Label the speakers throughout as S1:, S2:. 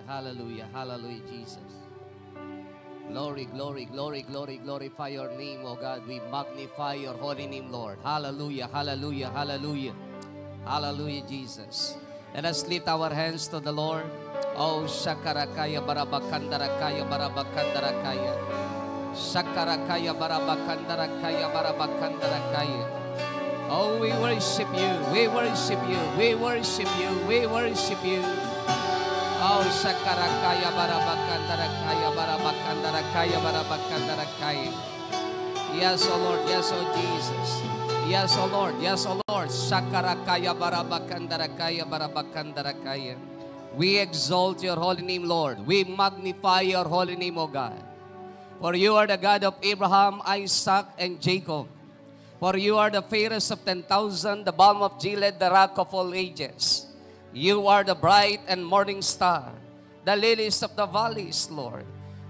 S1: Hallelujah. Hallelujah, Jesus. Glory, glory, glory, glory, glorify your name, O God. We magnify your holy name, Lord. Hallelujah, hallelujah, hallelujah. Hallelujah, Jesus. Let us lift our hands to the Lord. Oh, Shakarakaya Barabakandarakaya Barabakandarakaya. Shakarakaya Barabakandarakaya Barabakandarakaya. Oh, we worship you, we worship you, we worship you, we worship you. Oh, Shakarakaya Barabakandarakaya Barabakandarakaya Barabakandarakaya. Yes, O Lord, yes, O Jesus. Yes, O Lord, yes, O Lord. Shakarakaya Barabakandarakaya Barabakandarakaya. We exalt your holy name, Lord. We magnify your holy name, O God. For you are the God of Abraham, Isaac, and Jacob. For you are the fairest of 10,000, the balm of Gilead, the rock of all ages. You are the bright and morning star, the lilies of the valleys, Lord.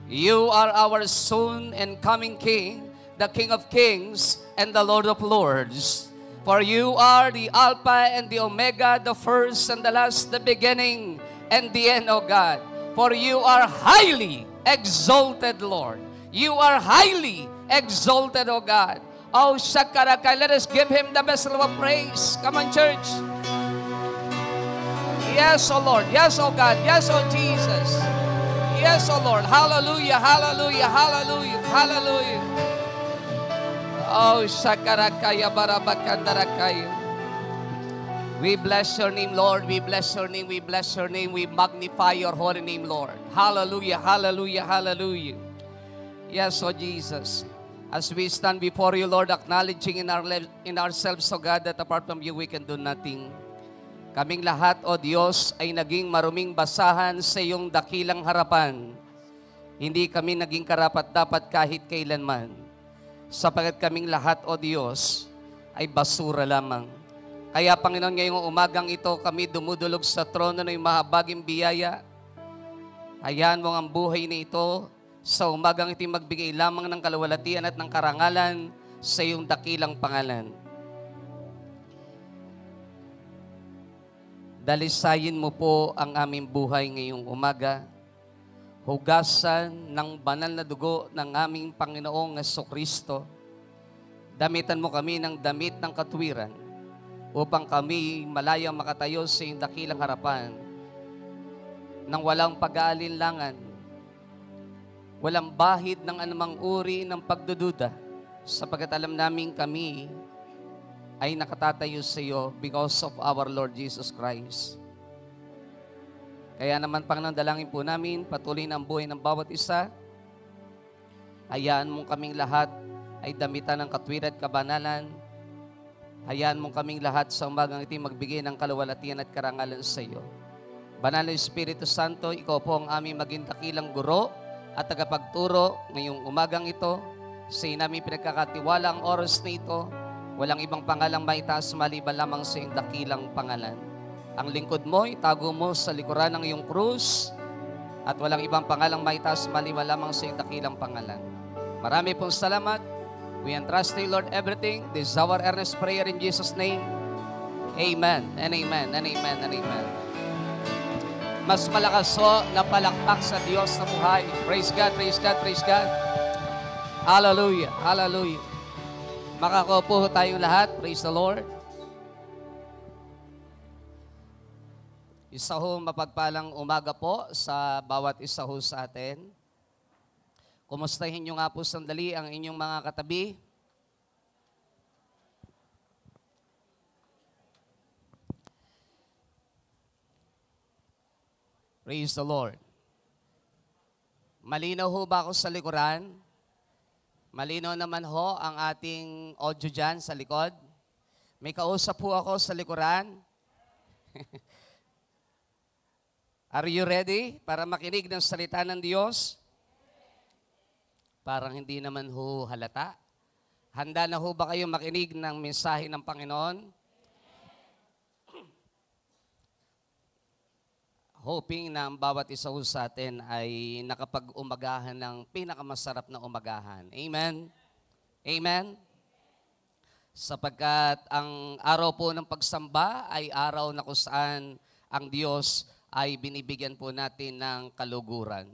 S1: You are our soon and coming King, the King of kings and the Lord of lords. For you are the Alpha and the Omega, the first and the last, the beginning and the end, O God. For you are highly exalted, Lord. You are highly exalted, O God. Oh, Shakarakai, let us give him the best of praise. Come on, church. Yes, O Lord. Yes, O God. Yes, O Jesus. Yes, O Lord. Hallelujah, hallelujah, hallelujah, hallelujah. Oh, Shakarakaya Barabakandarakaya. We bless your name, Lord. We bless your name. We bless your name. We magnify your holy name, Lord. Hallelujah, hallelujah, hallelujah. Yes, O Jesus. As we stand before you, Lord, acknowledging in ourselves, O God, that apart from you, we can do nothing. Kaming lahat, O Diyos, ay naging maruming basahan sa iyong dakilang harapan. Hindi kami naging karapat-dapat kahit kailanman. Sapagat kaming lahat, O Diyos, ay basura lamang. Kaya, Panginoon, ngayong umagang ito, kami dumudulog sa trono ng mahabaging biyaya. Hayaan mo ang buhay na ito sa umagang ito magbigay lamang ng kaluwalhatian at ng karangalan sa iyong dakilang pangalan. Dalisayin mo po ang aming buhay ngayong umaga. Hugasan ng banal na dugo ng aming Panginoong Jesucristo. Damitan mo kami ng damit ng katwiran upang kami malayang makatayo sa iyong dakilang harapan nang walang pag-aalinlangan, walang bahid ng anumang uri ng pagdududa, sapagkat alam namin kami ay nakatatayo sa iyo because of our Lord Jesus Christ. Kaya naman, Panginoon, dalangin po namin, patuloy ng buhay ng bawat isa. Hayaan mong kaming lahat ay damitan ng katwiran at kabanalan. Hayaan mong kaming lahat sa umagang ito magbigay ng kaluwalhatian at karangalan sa iyo. Banal na Espiritu Santo, ikaw po ang aming maging dakilang guro at tagapagturo ngayong umagang ito. Sa iyo namin pinagkakatiwala ang oras na ito. Walang ibang pangalang maitaas maliban lamang sa iyong dakilang pangalan. Ang lingkod mo, itago mo sa likuran ng iyong krus at walang ibang pangalang maitaas maliban lamang sa iyong dakilang pangalan. Marami pong salamat. We entrust to you, Lord, everything. This is our earnest prayer in Jesus' name. Amen and amen and amen and amen. Mas malakas ho na palakpak sa Diyos na buhay. Praise God, praise God, praise God. Hallelujah, hallelujah. Makakaupo tayong lahat. Praise the Lord. Isa ho mapagpalang umaga po sa bawat isa ho sa atin. Kumustahin nyo nga po sandali ang inyong mga katabi. Praise the Lord. Malinaw ho ba ako sa likuran? Malinaw naman ho ang ating audio dyan sa likod. May kausap ho ako sa likuran. Are you ready para makinig ng salita ng Diyos? Parang hindi naman ho halata. Handa na ho ba kayo makinig ng mensahe ng Panginoon? Hoping na ang bawat isa ho sa atin ay nakapag-umagahan ng pinakamasarap na umagahan. Amen? Amen? Sapagkat ang araw po ng pagsamba ay araw na kung saan ang Diyos ay binibigyan po natin ng kaluguran.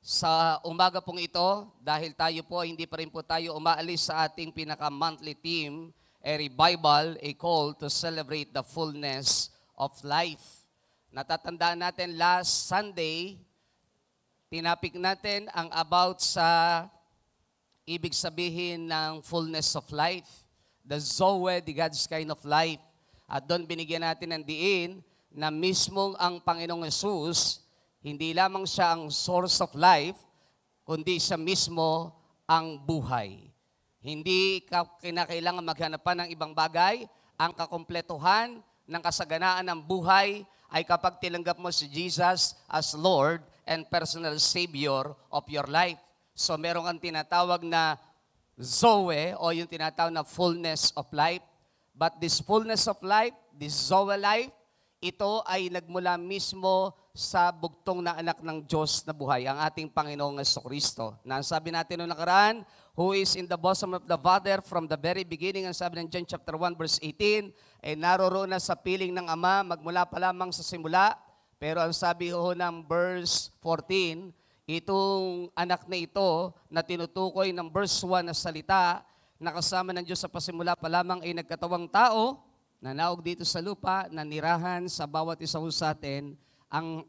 S1: Sa umaga pong ito, dahil tayo po, hindi pa rin po tayo umaalis sa ating pinaka-monthly theme, a revival, a call to celebrate the fullness of life. Natatandaan natin last Sunday, tinapik natin ang about sa ibig sabihin ng fullness of life, the Zoe, the God's kind of life. At doon binigyan natin ng diin na mismong ang Panginoong Hesus, hindi lamang siya ang source of life, kundi siya mismo ang buhay. Hindi ka kinakailangan maghanap pa ng ibang bagay. Ang kakumpletuhan ng kasaganaan ng buhay ay kapag tinanggap mo si Jesus as Lord and personal Savior of your life. So meron kang tinatawag na Zoe o yung tinatawag na fullness of life. But this fullness of life, this Zoe life, ito ay nagmula mismo sa bugtong na anak ng Diyos na buhay, ang ating Panginoong Jesucristo. Na sabi natin noong nakaraan, who is in the bosom of the Father from the very beginning, ang sabi ng John chapter 1 verse 18, ay naroroon na sa piling ng Ama, magmula pa lamang sa simula. Pero ang sabi ho ng verse 14, itong anak na ito na tinutukoy ng verse 1 na salita, na kasama ng Diyos sa pasimula pa lamang ay nagkatawang tao, nanaog dito sa lupa, nanirahan sa bawat isa sa atin. Ang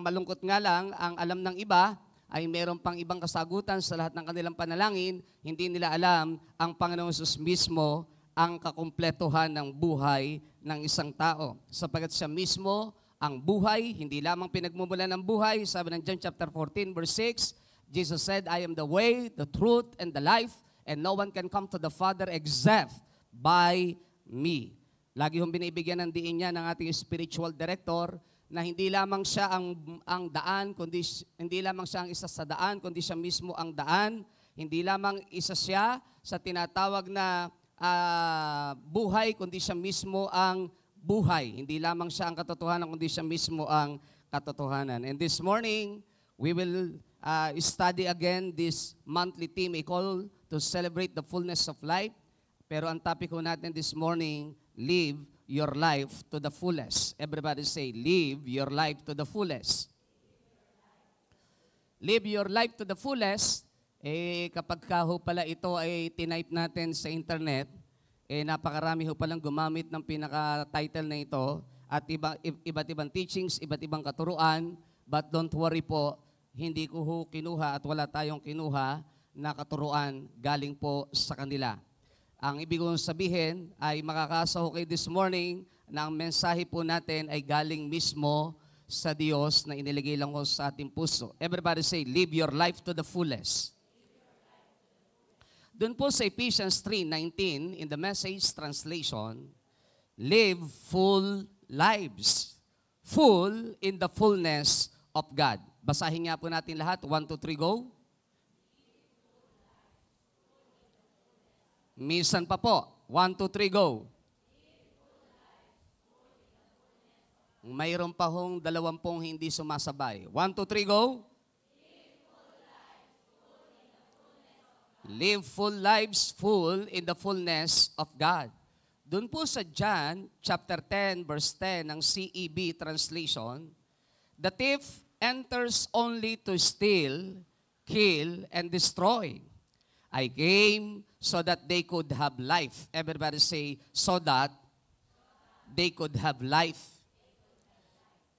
S1: malungkot nga lang, ang alam ng iba ay meron pang ibang kasagutan sa lahat ng kanilang panalangin. Hindi nila alam ang Panginoong Hesus mismo ang kakumpletuhan ng buhay ng isang tao. Sapagat siya mismo ang buhay, hindi lamang pinagmumulan ng buhay. Sabi ng John chapter 14 verse 6, Jesus said, I am the way, the truth, and the life, and no one can come to the Father except by me. Lagi hong binibigyan ng diin niya ng ating spiritual director na hindi lamang siya ang daan, kundi hindi lamang siya ang isa sa daan, kundi siya mismo ang daan. Hindi lamang isa siya sa tinatawag na buhay, kundi siya mismo ang buhay. Hindi lamang siya ang katotohanan, kundi siya mismo ang katotohanan. And this morning, we will study again this monthly theme, a call to celebrate the fullness of life. Pero ang topic ko natin this morning, live your life to the fullest. Everybody say, live your life to the fullest. Live your life to the fullest. Kapag ka ho pala ito ay tinype natin sa internet, napakarami ho palang gumamit ng pinaka-title na ito at iba't ibang teachings, iba't ibang katuruan. But don't worry po, hindi ko ho kinuha at wala tayong kinuha na katuruan galing po sa kanila. Ang ibig kong sabihin ay makakasa ho kayo this morning na ang mensahe po natin ay galing mismo sa Diyos na iniligay lang ho sa ating puso. Everybody say, live your life to the fullest. Doon po sa Ephesians 3:19 in the Message translation, live full lives, full in the fullness of God. Basahin nga po natin lahat. 1, 2, 3, go. Minsan pa po. 1, 2, 3, go. Mayroon pa hong 20 hindi sumasabay. 1, 2, 3, go. Live full lives full in the fullness of God. Doon po sa John chapter 10 verse 10 ng CEB translation, the thief enters only to steal, kill, and destroy. I came so that they could have life. Everybody say, so that they could have life.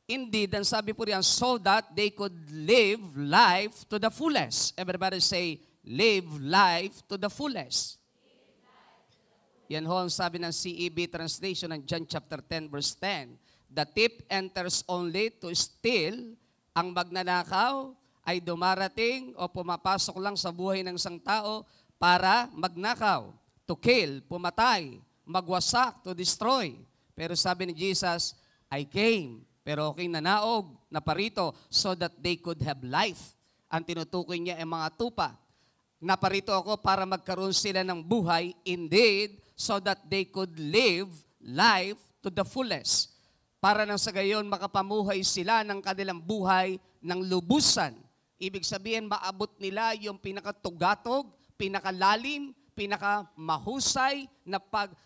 S1: Indeed, and sabi po riyan, so that they could live life to the fullest. Everybody say, live life to the fullest. Yan ho ang sabi ng CEB translation ng John chapter 10 verse 10. The thief enters only to steal. Ang magnanakaw ay dumarating o pumapasok lang sa buhay ng isang tao para magnakaw, to kill, pumatay, magwasak, to destroy. Pero sabi ni Jesus, I came, pero aking nanaog, naparito, so that they could have life. Ang tinutukoy niya ay mga tupa. Naparito ako para magkaroon sila ng buhay, indeed, so that they could live life to the fullest. Para nang sa gayon makapamuhay sila ng kanilang buhay ng lubusan. Ibig sabihin, maabot nila yung pinakatugatog, pinakalalim, pinakamahusay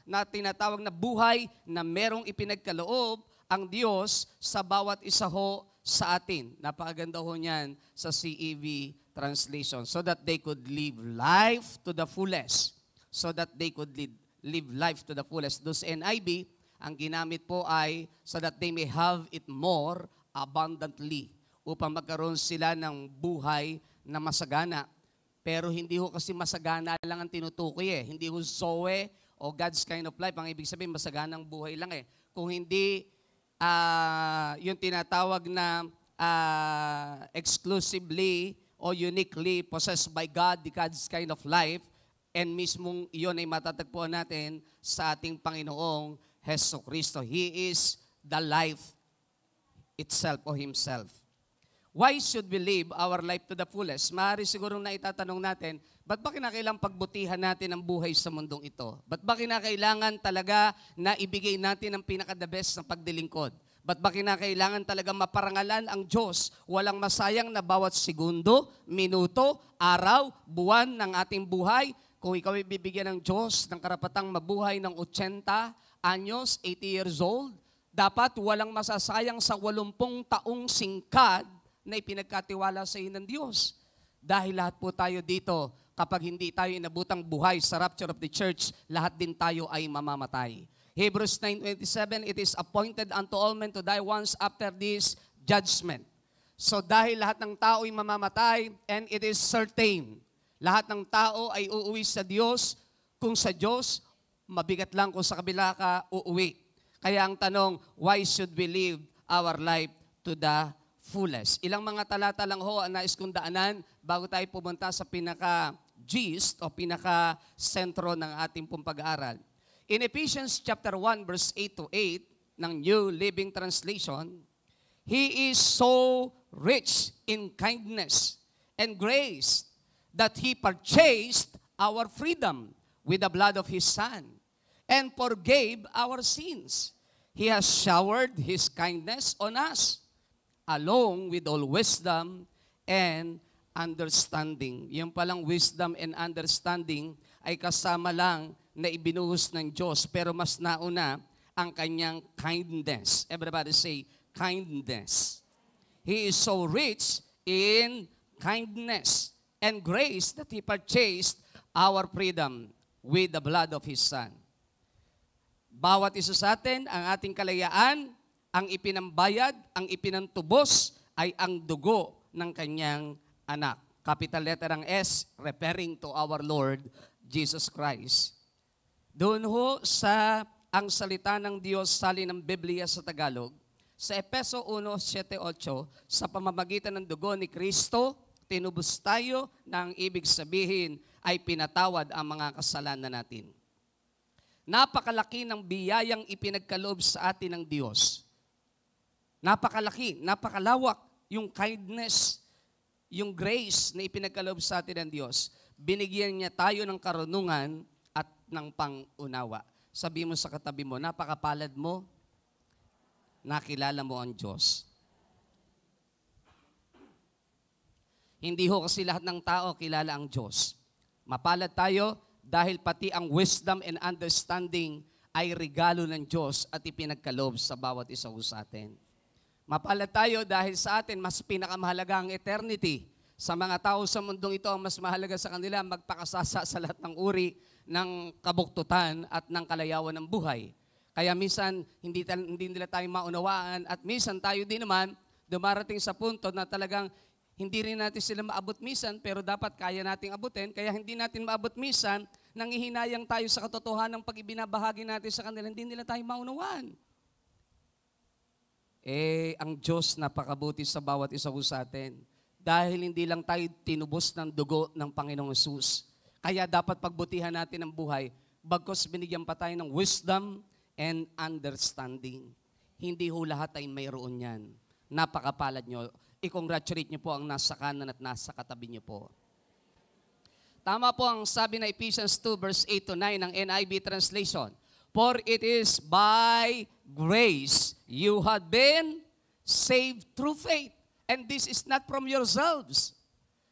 S1: na tinatawag na buhay na merong ipinagkaloob ang Diyos sa bawat isa ho sa atin. Napakaganda ho niyan sa CEV translation. So that they could live life to the fullest. So that they could live life to the fullest. Those NIV, ang ginamit po ay so that they may have it more abundantly. Upang magkaroon sila ng buhay na masagana. Pero hindi ho kasi masagana lang ang tinutukoy eh. Hindi ho Zoe o God's kind of life. Ang ibig sabihin, masaganang buhay lang eh. Kung hindi yung tinatawag na exclusively o uniquely possessed by God, the God's kind of life, and mismong iyon ay matatagpuan natin sa ating Panginoong Hesus Kristo. He is the life itself o Himself. Why should we live our life to the fullest? Maaari siguro na itatanong natin, ba't ba kinakailangan pagbutihan natin ang buhay sa mundong ito? Ba't ba kinakailangan talaga na ibigay natin ang pinaka-the best ng pagdilingkod? Ba't ba kinakailangan talaga maparangalan ang Diyos? Walang masayang na bawat segundo, minuto, araw, buwan ng ating buhay. Kung ikaw ay bibigyan ng Diyos ng karapatang mabuhay ng 80 anyos, 80 years old, dapat walang masasayang sa 80 taong singkad na ipinagkatiwala sa iyo ng Diyos. Dahil lahat po tayo dito, kapag hindi tayo inabutang buhay sa rapture of the church, lahat din tayo ay mamamatay. Hebrews 9:27, it is appointed unto all men to die once after this judgment. So dahil lahat ng tao ay mamamatay, and it is certain, lahat ng tao ay uuwi sa Diyos. Kung sa Diyos, mabigat lang kung sa kabila ka uuwi. Kaya ang tanong, why should we live our life to the fullest? Ilang mga talata lang ho ang nais kong daanan bago tayo pumunta sa pinaka-gist o pinaka-sentro ng ating pong pag-aaral. In Ephesians chapter 1 verse 8 to 8 ng New Living Translation, He is so rich in kindness and grace that He purchased our freedom with the blood of His Son and forgave our sins. He has showered His kindness on us, along with all wisdom and understanding. Yung palang wisdom and understanding ay kasama lang na ibinuhos ng Diyos, pero mas nauna ang kanyang kindness. Everybody say, kindness. He is so rich in kindness and grace that He purchased our freedom with the blood of His Son. Bawat isa sa atin, ang ating kalayaan, ang ipinambayad, ang ipinantubos ay ang dugo ng kanyang anak. Capital letter ang S, referring to our Lord Jesus Christ. Doon ho sa ang salita ng Diyos salin ng Biblia sa Tagalog, sa Efeso 1:7-8, sa pamamagitan ng dugo ni Kristo, tinubos tayo na ang ibig sabihin ay pinatawad ang mga kasalanan natin. Napakalaki ng biyayang ipinagkaloob sa atin ng Diyos. Napakalaki, napakalawak yung kindness, yung grace na ipinagkaloob sa atin ng Diyos. Binigyan niya tayo ng karunungan at ng pangunawa. Sabi mo sa katabi mo, napakapalad mo, nakilala mo ang Diyos. Hindi ho kasi lahat ng tao kilala ang Diyos. Mapalad tayo dahil pati ang wisdom and understanding ay regalo ng Diyos at ipinagkaloob sa bawat isa sa atin. Mapalad tayo dahil sa atin mas pinakamahalaga ang eternity. Sa mga tao sa mundong ito, ang mas mahalaga sa kanila magpakasasa sa lahat ng uri ng kabuktutan at ng kalayawan ng buhay. Kaya minsan hindi nila tayo maunawaan at minsan tayo din naman dumarating sa punto na talagang hindi rin natin sila maabot minsan pero dapat kaya nating abutin. Kaya hindi natin maabot minsan, nanghihinayang tayo sa katotohanan pag ibinabahagi natin sa kanila, hindi nila tayo maunawaan. Ang Diyos napakabuti sa bawat isa sa atin. Dahil hindi lang tayo tinubos ng dugo ng Panginoong Hesus. Kaya dapat pagbutihan natin ang buhay, bagkus binigyan pa tayo ng wisdom and understanding. Hindi ho lahat ay mayroon yan. Napakapalad nyo. I-congratulate nyo po ang nasa kanan at nasa katabi nyo po. Tama po ang sabi na Ephesians 2 verse 8-9 ng NIV translation. For it is by grace you have been saved through faith. And this is not from yourselves.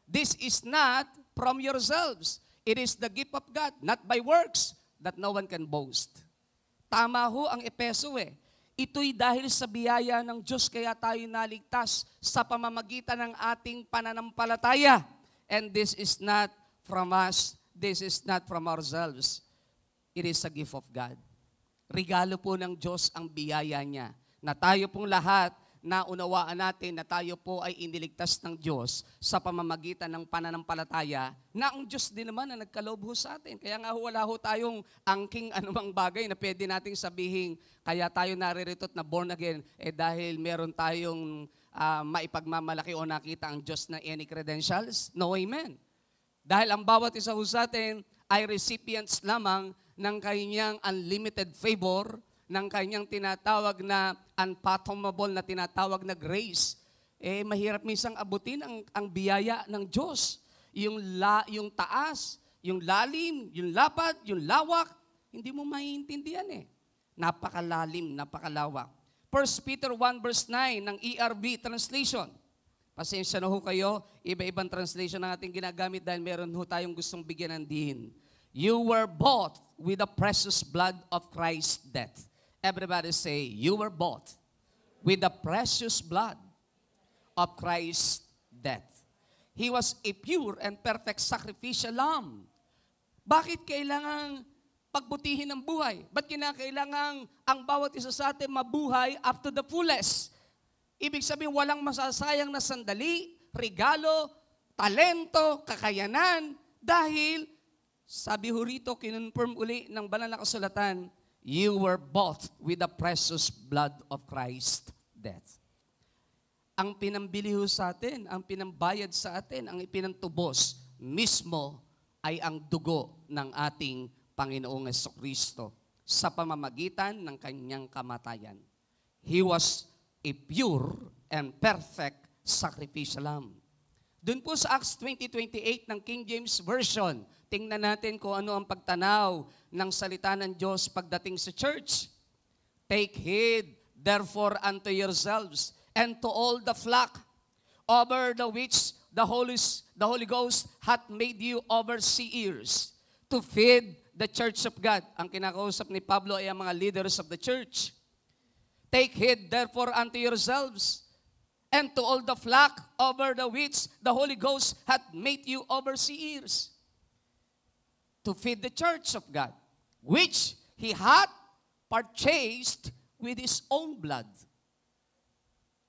S1: This is not from yourselves. It is the gift of God, not by works, that no one can boast. Tama ho ang Epeso . Ito'y dahil sa biyaya ng Diyos kaya tayo naligtas sa pamamagitan ng ating pananampalataya. And this is not from us, this is not from ourselves. It is a gift of God. Regalo po ng Diyos ang biyaya niya na tayo pong lahat naunawaan natin na tayo po ay iniligtas ng Diyos sa pamamagitan ng pananampalataya na ang Diyos din naman na nagkaloob ho sa atin. Kaya nga wala ho tayong angking anumang bagay na pwede nating sabihin kaya tayo nariritot na born again dahil meron tayong maipagmamalaki o nakita ang Diyos na any credentials. No, amen. Dahil ang bawat isa ho sa atin ay recipients lamang ng kanyang unlimited favor, ng kanyang tinatawag na unfathomable na tinatawag na grace, mahirap minsan abutin ang biyaya ng Diyos. Yung taas, yung lalim, yung lapad, yung lawak, hindi mo maiintindihan Napakalalim, napakalawak. 1 Peter 1 verse 9 ng ERV translation. Pasensya na ho kayo, iba-ibang translation ang ating ginagamit dahil meron ho tayong gustong bigyan ng diin. You were bought with the precious blood of Christ's death. Everybody say, you were bought with the precious blood of Christ's death. He was a pure and perfect sacrificial lamb. Bakit kailangan pagbutihin ng buhay? Ba't kinakailangan ang bawat isa sa atin mabuhay up to the fullest? Ibig sabihin, walang masasayang na sandali, regalo, talento, kakayanan, dahil, sabi ho rito, kinonfirm uli ng banal na kasulatan, you were bought with the precious blood of Christ's death. Ang pinambili ho sa atin, ang pinambayad sa atin, ang ipinantubos mismo ay ang dugo ng ating Panginoong Jesucristo sa pamamagitan ng kanyang kamatayan. He was a pure and perfect sacrificial lamb. Doon po sa Acts 20:28 ng King James Version, tingnan natin kung ano ang pagtanaw ng salita ng Diyos pagdating sa church. Take heed, therefore, unto yourselves and to all the flock, over the which the Holy Ghost hath made you overseers, to feed the church of God. Ang kinakausap ni Pablo ay ang mga leaders of the church. Take heed, therefore, unto yourselves and to all the flock over the which the Holy Ghost hath made you overseers, to feed the church of God, which He hath purchased with His own blood.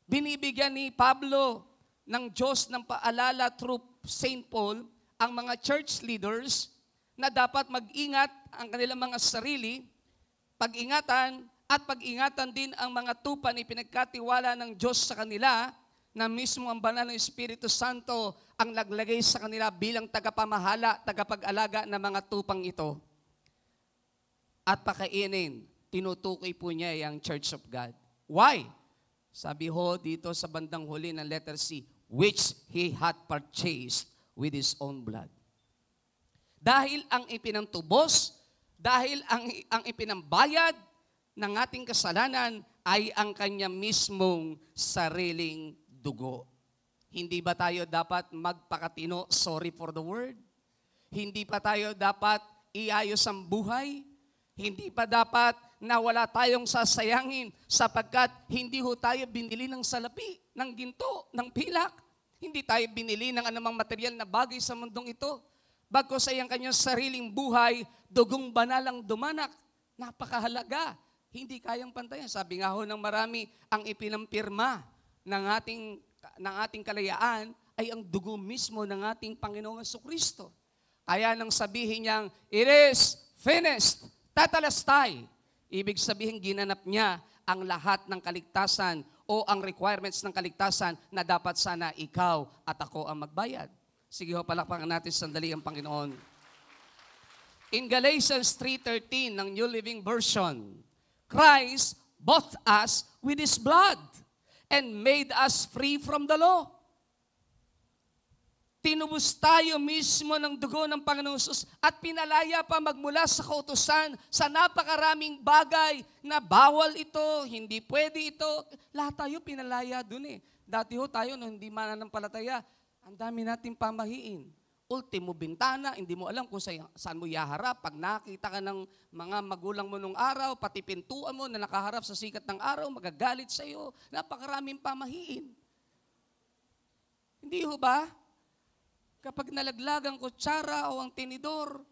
S1: Binibigyan ni Pablo ng Diyos ng paalala through St. Paul ang mga church leaders na dapat mag-ingat ang kanilang mga sarili, pag-ingatan at pag-ingatan din ang mga tupa ni pinagkatiwala ng Diyos sa kanila na mismo ang banal ng Espiritu Santo ang naglagay sa kanila bilang tagapamahala, tagapag-alaga ng mga tupang ito. At pakainin, tinutukoy po niya ang Church of God. Why? Sabi ho dito sa bandang huli ng letter C, which He had purchased with His own blood. Dahil ang ipinantubos, dahil ang ipinambayad ng ating kasalanan ay ang kanya mismong sariling dugo. Hindi ba tayo dapat magpakatino, sorry for the word? Hindi pa tayo dapat iayos ang buhay? Hindi pa dapat na wala tayong sasayangin sapagkat hindi ho tayo binili ng salapi, ng ginto, ng pilak. Hindi tayo binili ng anumang material na bagay sa mundong ito. Bagkus ay ang kanyang sariling buhay, dugong banal ang dumanak. Napakahalaga. Hindi kayang pantayan. Sabi nga ho ng marami, ang ipinampirma ng ating kalayaan ay ang dugo mismo ng ating Panginoong Jesucristo. Kaya nang sabihin niyang, it is finished, tatalastay. Ibig sabihin, ginanap niya ang lahat ng kaligtasan o ang requirements ng kaligtasan na dapat sana ikaw at ako ang magbayad. Sige ho, palakpakan natin sandali ang Panginoon. In Galatians 3:13 ng New Living Version, Christ bought us with His blood and made us free from the law. Tinubos tayo mismo ng dugo ng Panginoon Jesus at pinalaya pa magmula sa kautusan sa napakaraming bagay na bawal ito, hindi pwede ito. Lahat tayo pinalaya dun eh. Dati ho tayo, no, hindi mananampalataya, ang dami nating pamahiin. ultimo bintana, hindi mo alam kung saan mo yaharap. Pag nakita ka ng mga magulang mo nung araw, pati pintuan mo na nakaharap sa sikat ng araw, magagalit sa iyo. Napakaraming pamahiin. Hindi ho ba? Kapag nalaglag ang kutsara o ang tinidor,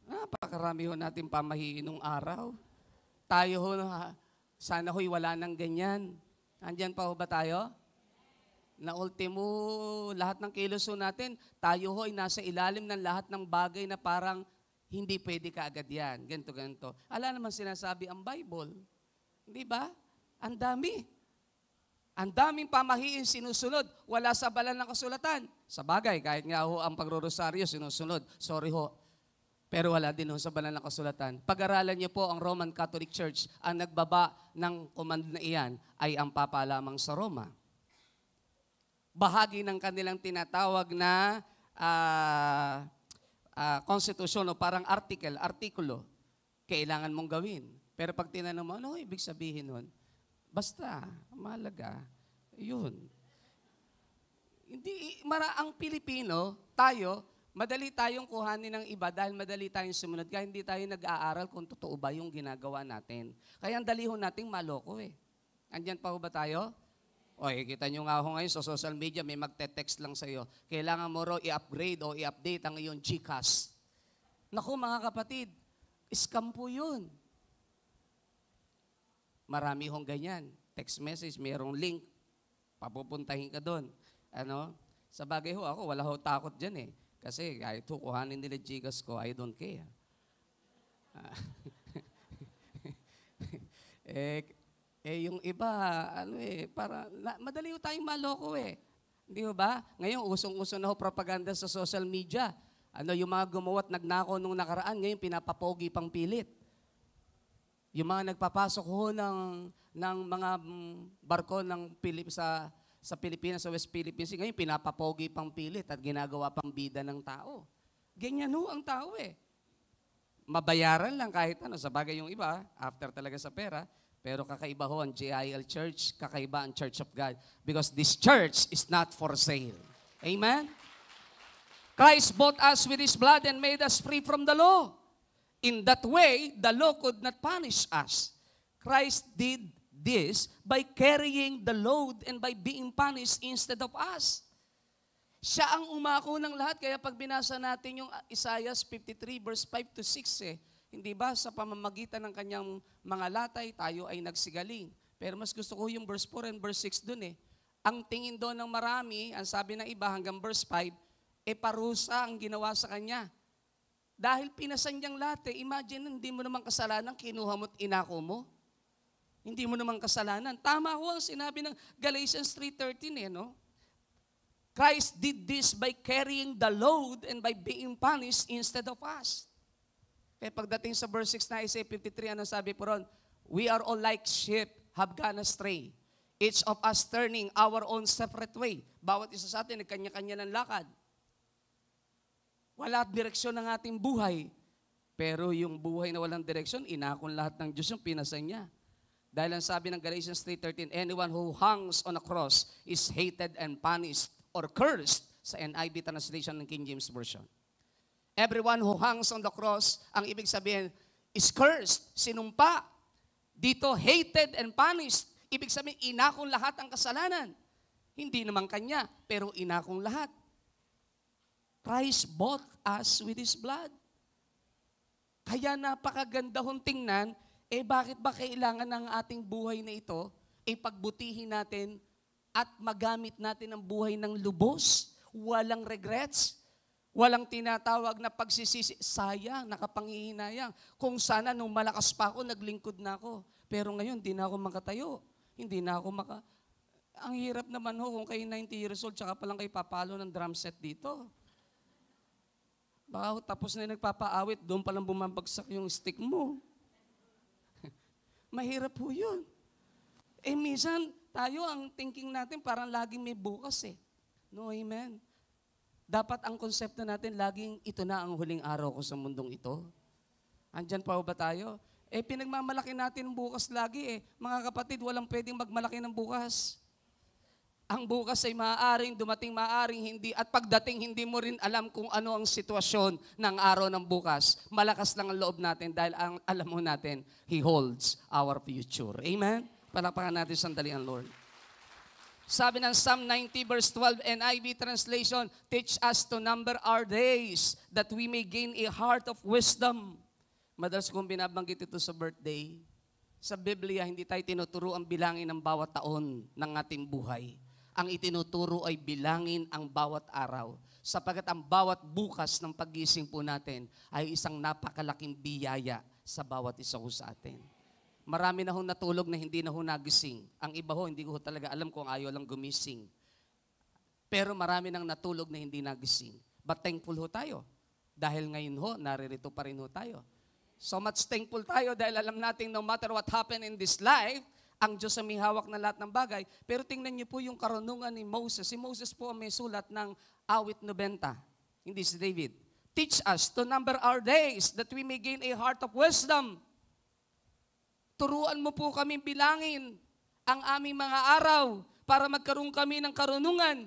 S1: napakarami ho natin pamahiin nung araw. Tayo ho, sana ho'y wala nang ganyan. Andyan pa ho ba tayo? Na ultimo, lahat ng kilos natin, tayo ho'y nasa ilalim ng lahat ng bagay na parang hindi pwede ka agad yan. Ganito. Ala naman sinasabi ang Bible. Hindi ba? Ang dami. Ang daming pamahiin sinusunod. Wala sa balan ng kasulatan. Sa bagay, kahit nga ho ang pagrorosaryo sinusunod. Sorry ho. Pero wala din ho sa balan ng kasulatan. Pag-aralan niyo po ang Roman Catholic Church, ang nagbaba ng komando na iyan ay ang Papa lamang sa Roma. Bahagi ng kanilang tinatawag na konstitusyon o parang artikulo, kailangan mong gawin. Pero pag tinanong mo, ano ibig sabihin nun? Basta, mahalaga, yun. Hindi, ang Pilipino, tayo, madali tayong kuhanin ng iba dahil madali tayong sumunod. Kaya hindi tayo nag-aaral kung totoo ba yung ginagawa natin. Kaya ang dali ho nating maloko eh. Andyan pa ho ba tayo? O, kita nyo nga ho ngayon sa social media, may magte-text lang sa'yo. Kailangan mo raw i-upgrade o i-update ang iyong GCash. Naku mga kapatid, scam po yun. Marami hong ganyan. Text message, mayroong link, papupuntahin ka doon. Sa bagay ho, ako wala ho takot dyan eh. Kasi kahit kuhanin nila GCash ko, I don't care. Yung iba, madali ho tayong maloko eh. Hindi ho ba? Ngayon, usong-uso na ho propaganda sa social media. Yung mga gumawa at nagnako nung nakaraan, ngayon pinapapogi pang pilit. Yung mga nagpapasok ho ng mga barko ng sa Pilipinas, sa West Philippines, ngayon pinapapogi pang pilit at ginagawa pang bida ng tao. Ganyan ho ang tao eh. Mabayaran lang kahit ano. Sa bagay yung iba, after talaga sa pera, pero kakaiba ho ang GIL Church, kakaiba ang Church of God. Because this church is not for sale. Amen? Christ bought us with His blood and made us free from the law. In that way, the law could not punish us. Christ did this by carrying the load and by being punished instead of us. Siya ang umako ng lahat. Kaya pag binasa natin yung Isaiah 53 verse 5 to 6 hindi ba sa pamamagitan ng kanyang mga latay, tayo ay nagsigaling. Pero mas gusto ko yung verse 4 and verse 6 dun eh. Ang tingin doon ng marami, ang sabi ng iba hanggang verse 5, parusa ang ginawa sa kanya. Dahil pinasan niyang lahat eh. Imagine, hindi mo naman kasalanan, kinuha mo't inako mo. Hindi mo naman kasalanan. Tama ho ang sinabi ng Galatians 3:13 no? Christ did this by carrying the load and by being punished instead of us. Kaya pagdating sa verse 6 na Isaiah 53, ano sabi po ron? We are all like sheep, have gone astray. Each of us turning our own separate way. Bawat isa sa atin, nagkanya-kanya ng lakad. Wala direksyon ng ating buhay. Pero yung buhay na walang direksyon, inakon lahat ng Diyos yung pinasan niya. Dahil ang sabi ng Galatians 3:13, anyone who hangs on a cross is hated and punished or cursed sa NIV translation ng King James Version. Everyone who hangs on the cross, ang ibig sabihin, is cursed, sinumpa. Dito, hated and punished. Ibig sabihin, inakong lahat ang kasalanan. Hindi naman kanya, pero inakong lahat. Christ bought us with His blood. Kaya napakaganda hong tingnan, bakit ba kailangan ng ating buhay na ito, pagbutihin natin at magamit natin ang buhay ng lubos, walang regrets, walang tinatawag na pagsisisi. Sayang, nakapanghihinayang. Kung sana nung malakas pa ako, naglingkod na ako. Pero ngayon, hindi na ako makatayo. Hindi na ako Ang hirap naman ho kung kayo 90 years old, tsaka palang kayo papalo ng drum set dito. Baka tapos na yung nagpapaawit, doon palang bumabagsak yung stick mo. Mahirap po yun. Minsan, tayo ang thinking natin parang laging may bukas eh. No, amen? Dapat ang konsepto natin laging ito na ang huling araw ko sa mundong ito. Andyan pa ba tayo? Pinagmamalaki natin bukas lagi eh. Mga kapatid, walang pwedeng magmalaki ng bukas. Ang bukas ay maaaring dumating, maaaring hindi. At pagdating, hindi mo rin alam kung ano ang sitwasyon ng araw ng bukas. Malakas lang ang loob natin dahil alam mo natin, He holds our future. Amen? Palakpakan natin sandali ang Lord. Sabi ng Psalm 90 verse 12 NIV translation, teach us to number our days that we may gain a heart of wisdom. Madalas kong binabanggit ito sa birthday. Sa Biblia, hindi tayo tinuturo ang bilangin ng bawat taon ng ating buhay. Ang itinuturo ay bilangin ang bawat araw. Sapagat ang bawat bukas ng paggising po natin ay isang napakalaking biyaya sa bawat isa ko sa atin. Marami na ho natulog na hindi na ho nagising. Ang iba ho, hindi ko talaga alam kung ayaw lang gumising. Pero marami nang natulog na hindi nagising. But thankful ho tayo. Dahil ngayon ho, naririto pa rin ho tayo. So much thankful tayo dahil alam natin no matter what happened in this life, ang Diyos ang may hawak na lahat ng bagay. Pero tingnan niyo po yung karunungan ni Moses. Si Moses po ang may sulat ng awit 90. Hindi si David. Teach us to number our days that we may gain a heart of wisdom. Turuan mo po kami bilangin ang aming mga araw para magkaroon kami ng karunungan.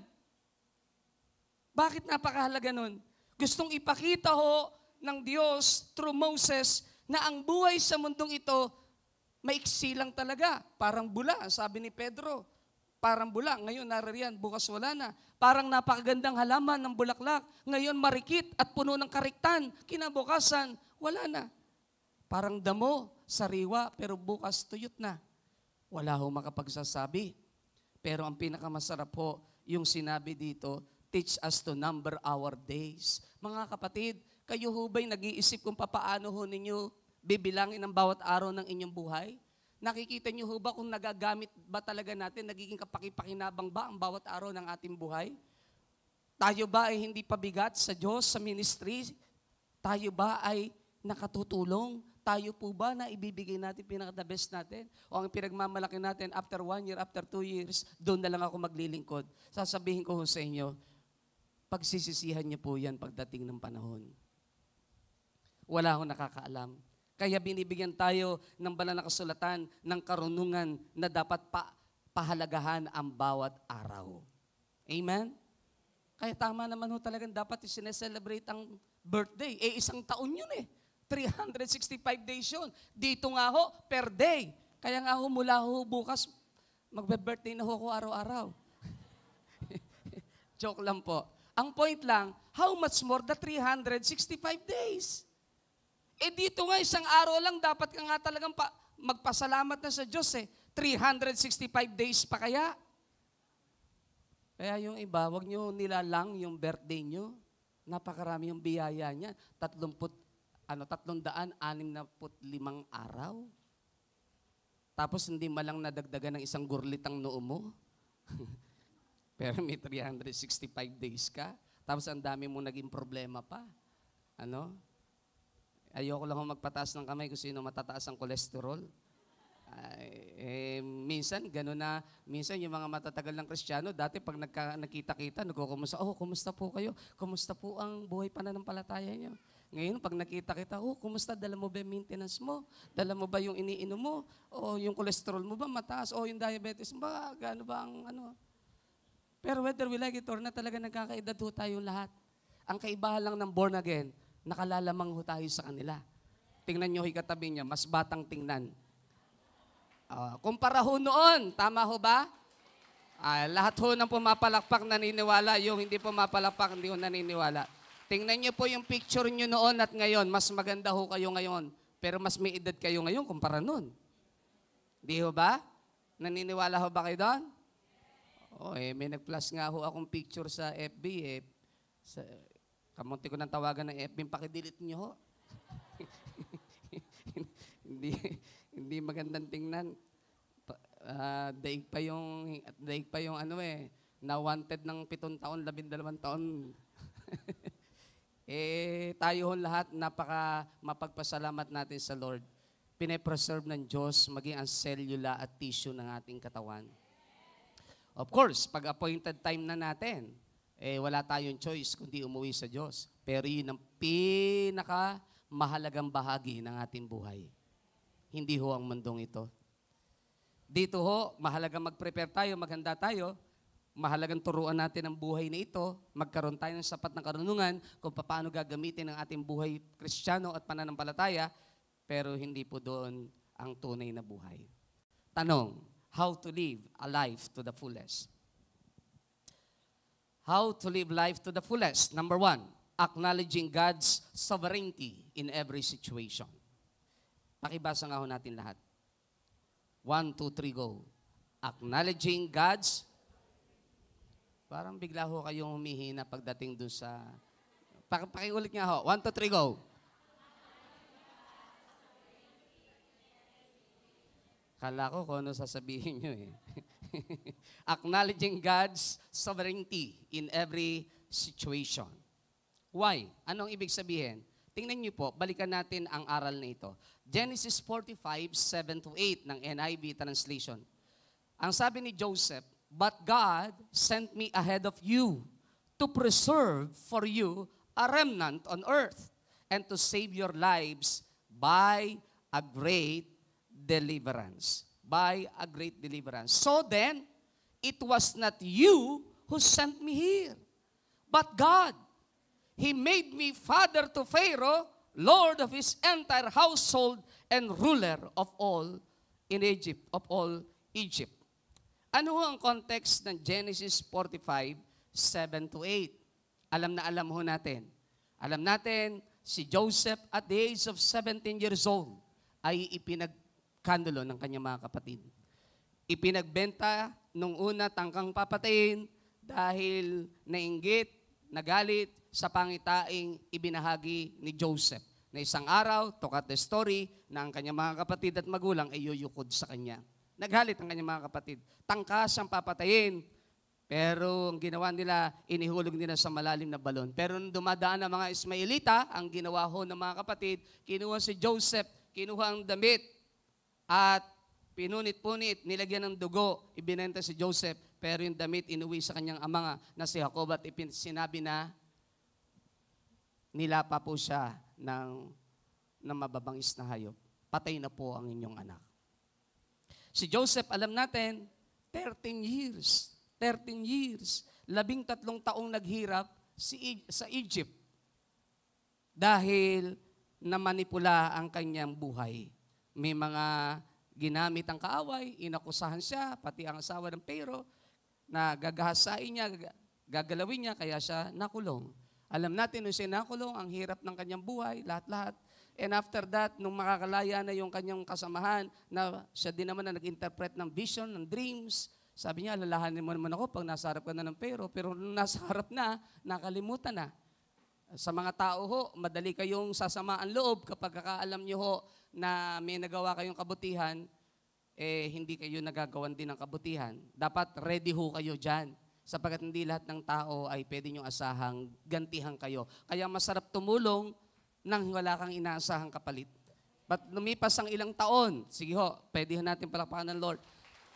S1: Bakit napakahalaga nun? Gustong ipakita ho ng Diyos through Moses na ang buhay sa mundong ito maiksi lang talaga. Parang bula, sabi ni Pedro. Parang bula, ngayon naririyan, bukas wala na. Parang napakagandang halaman ng bulaklak. Ngayon marikit at puno ng kariktan. Kinabukasan, wala na. Parang damo, sariwa, pero bukas tuyot na. Wala ho makapagsasabi. Pero ang pinakamasarap po, yung sinabi dito, teach us to number our days. Mga kapatid, kayo ho ba'y nag-iisip kung papaano ho ninyo bibilangin ang bawat araw ng inyong buhay? Nakikita niyo ho ba kung nagagamit ba talaga natin, nagiging kapakipakinabang ba ang bawat araw ng ating buhay? Tayo ba ay hindi pabigat sa Diyos, sa ministry? Tayo ba ay nakatutulong? Tayo po ba na ibibigay natin pinaka-the best natin? O ang pinagmamalaki natin after 1 year, after 2 years, doon na lang ako maglilingkod. Sasabihin ko ho sa inyo, pagsisisihan niyo po yan pagdating ng panahon. Wala akong nakakaalam. Kaya binibigyan tayo ng banal na kasulatan ng karunungan na dapat pahalagahan ang bawat araw. Amen? Kaya tama naman ho talagang dapat sineselebrate ang birthday. Isang taon yun 365 days yun. Dito nga ho, per day. Kaya nga ho, mula ho bukas, magbe-birthday na ho ako araw-araw. Joke lang po. Ang point lang, how much more the 365 days? Dito nga, isang araw lang, dapat ka nga talagang magpasalamat na sa Diyos 365 days pa kaya? Kaya yung iba, wag nyo nilalang yung birthday nyo. Napakarami yung biyaya niya. 365 araw. Tapos hindi malang nadagdagan ng isang gurlitang noo mo. Pero may 365 days ka. Tapos ang dami mo naging problema pa. Ayoko lang magpataas ng kamay kung sino matataas ang kolesterol. Minsan, gano'n na, minsan yung mga matatagal ng Kristiyano, dati pag nakita-kita, nagkukumusta, kumusta po kayo? Kumusta po ang buhay pananampalataya niyo? Ngayon, pag nakita-kita, kumusta? Dala mo ba yung maintenance mo? Dala mo ba yung iniinom mo? O yung kolesterol mo ba mataas? O yung diabetes mo ba? Gano'n ba ang ano? Pero whether we like it or not, talaga nagkakaedad ho tayo lahat. Ang kaibahan lang ng born again, nakalalamang ho tayo sa kanila. Tingnan nyo katabi niya, mas batang tingnan. Kumpara ho noon, tama ho ba? Lahat ho ng pumapalakpak naniniwala, yung hindi pumapalakpak hindi ho naniniwala. Tingnan nyo po yung picture nyo noon at ngayon, mas maganda ho kayo ngayon. Pero mas may edad kayo ngayon kumpara noon. Di ho ba? Naniniwala ho ba kayo doon? May nag-flash nga ho akong picture sa FB kamunti ko ng tawagan ng FB, pakidelete nyo ho. hindi magandang tingnan. Daig pa yung na wanted ng 7 taon, 12 taon. Tayo ho lahat, mapagpasalamat natin sa Lord. Pine-preserve ng Diyos maging ang cellula at tissue ng ating katawan. Of course, pag appointed time na natin, wala tayong choice kundi umuwi sa Diyos. Pero yun ang pinakamahalagang bahagi ng ating buhay. Hindi ho ang mundong ito. Dito ho, mahalagang mag-prepare tayo, maghanda tayo. mahalagang turuan natin ang buhay na ito, magkaroon tayo ng sapat na karunungan kung paano gagamitin ang ating buhay Kristiyano at pananampalataya, pero hindi po doon ang tunay na buhay. Tanong, how to live a life to the fullest? How to live life to the fullest? Number 1, acknowledging God's sovereignty in every situation. Pakibasa nga ho natin lahat. 1, 2, 3, go. Acknowledging God's, parang bigla ho kayong humihina pagdating doon sa, pakiulit nga ho. 1, 2, 3, go. Kala ko kung ano sasabihin nyo eh. Acknowledging God's sovereignty in every situation. Why? Anong ibig sabihin? Tingnan niyo po, balikan natin ang aral na ito. Genesis 45, 7-8 ng NIV translation. Ang sabi ni Joseph, "But God sent me ahead of you to preserve for you a remnant on earth and to save your lives by a great deliverance." By a great deliverance. So then, it was not you who sent me here, but God. He made me father to Pharaoh, lord of his entire household, and ruler of all in Egypt, of all Egypt. Ano ang context ng Genesis 45, 7-8? Alam ho natin. Alam natin, si Joseph at the age of 17 years old ay ipinagkandulo ng kanyang mga kapatid. Ipinagbenta nung una tangkang papatayin dahil nainggit, nagalit sa pangitaing ibinahagi ni Joseph. Na isang araw, to cut the story, na ang kanyang mga kapatid at magulang ay yuyukod sa kanya. Naghalit ang kanyang mga kapatid. Tangkas siyang papatayin, pero ang ginawa nila, inihulog nila sa malalim na balon. Pero nung dumadaan ang mga Ismailita, ang ginawa ho ng mga kapatid, kinuha si Joseph, kinuha ang damit, at pinunit-punit, nilagyan ng dugo, ibinenta si Joseph, pero yung damit inuwi sa kanyang ama na si Jacob at sinabi na nilapa po siya ng mababangis na hayop. Patay na po ang inyong anak. Si Joseph, alam natin, 13 years, 13 taong naghirap sa Egypt dahil namanipula ang kanyang buhay. May mga ginamit ang kaaway, inakusahan siya, pati ang asawa ng Pharaoh, na gagahasain niya, gagalawin niya, kaya siya nakulong. Alam natin, nung siya nakulong, ang hirap ng kanyang buhay, lahat-lahat. And after that, nung makakalaya na yung kanyang kasamahan, na siya din naman na nag-interpret ng vision, ng dreams, sabi niya, alalahanin mo naman ako pag nasa harap ka na ng Pharaoh, pero nung nasa harap na, nakalimutan na. Sa mga tao ho, madali kayong sasamaan loob kapag kakaalam niyo ho na may nagawa kayong kabutihan, hindi kayo nagagawan din ng kabutihan. Dapat ready ho kayo dyan. Sapagkat hindi lahat ng tao ay pwede nyo asahang gantihan kayo. Kaya masarap tumulong nang wala kang inaasahang kapalit. But lumipas ang ilang taon, sige ho, pwede ho natin palakpakan ng Lord.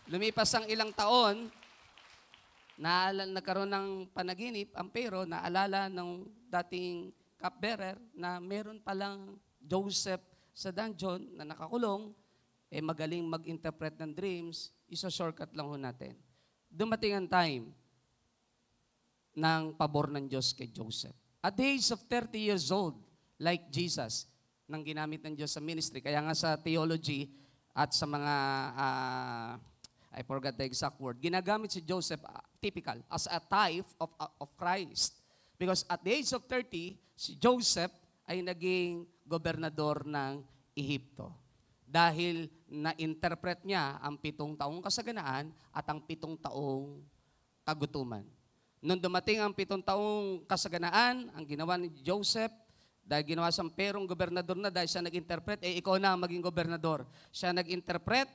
S1: Lumipas ang ilang taon, nagkaroon ng panaginip, ang Pharaoh, naalala ng dating cupbearer na meron palang Joseph sa dungeon na nakakulong, magaling mag-interpret ng dreams, isa-shortcut lang ho natin. Dumating ang time ng pabor ng Diyos kay Joseph. At the age of 30 years old, like Jesus, nang ginamit ng Diyos sa ministry. Kaya nga sa theology at sa mga, I forgot the exact word, ginagamit si Joseph, typical, as a type of Christ. Because at the age of 30, si Joseph ay naging gobernador ng Ehipto. Dahil na-interpret niya ang 7 taong kasaganaan at ang 7 taong kagutuman. Nung dumating ang 7 taong kasaganaan, ang ginawa ni Joseph, dahil ginawa siyang perong gobernador na, dahil siya nag-interpret, ikaw na maging gobernador. Siya nag-interpret,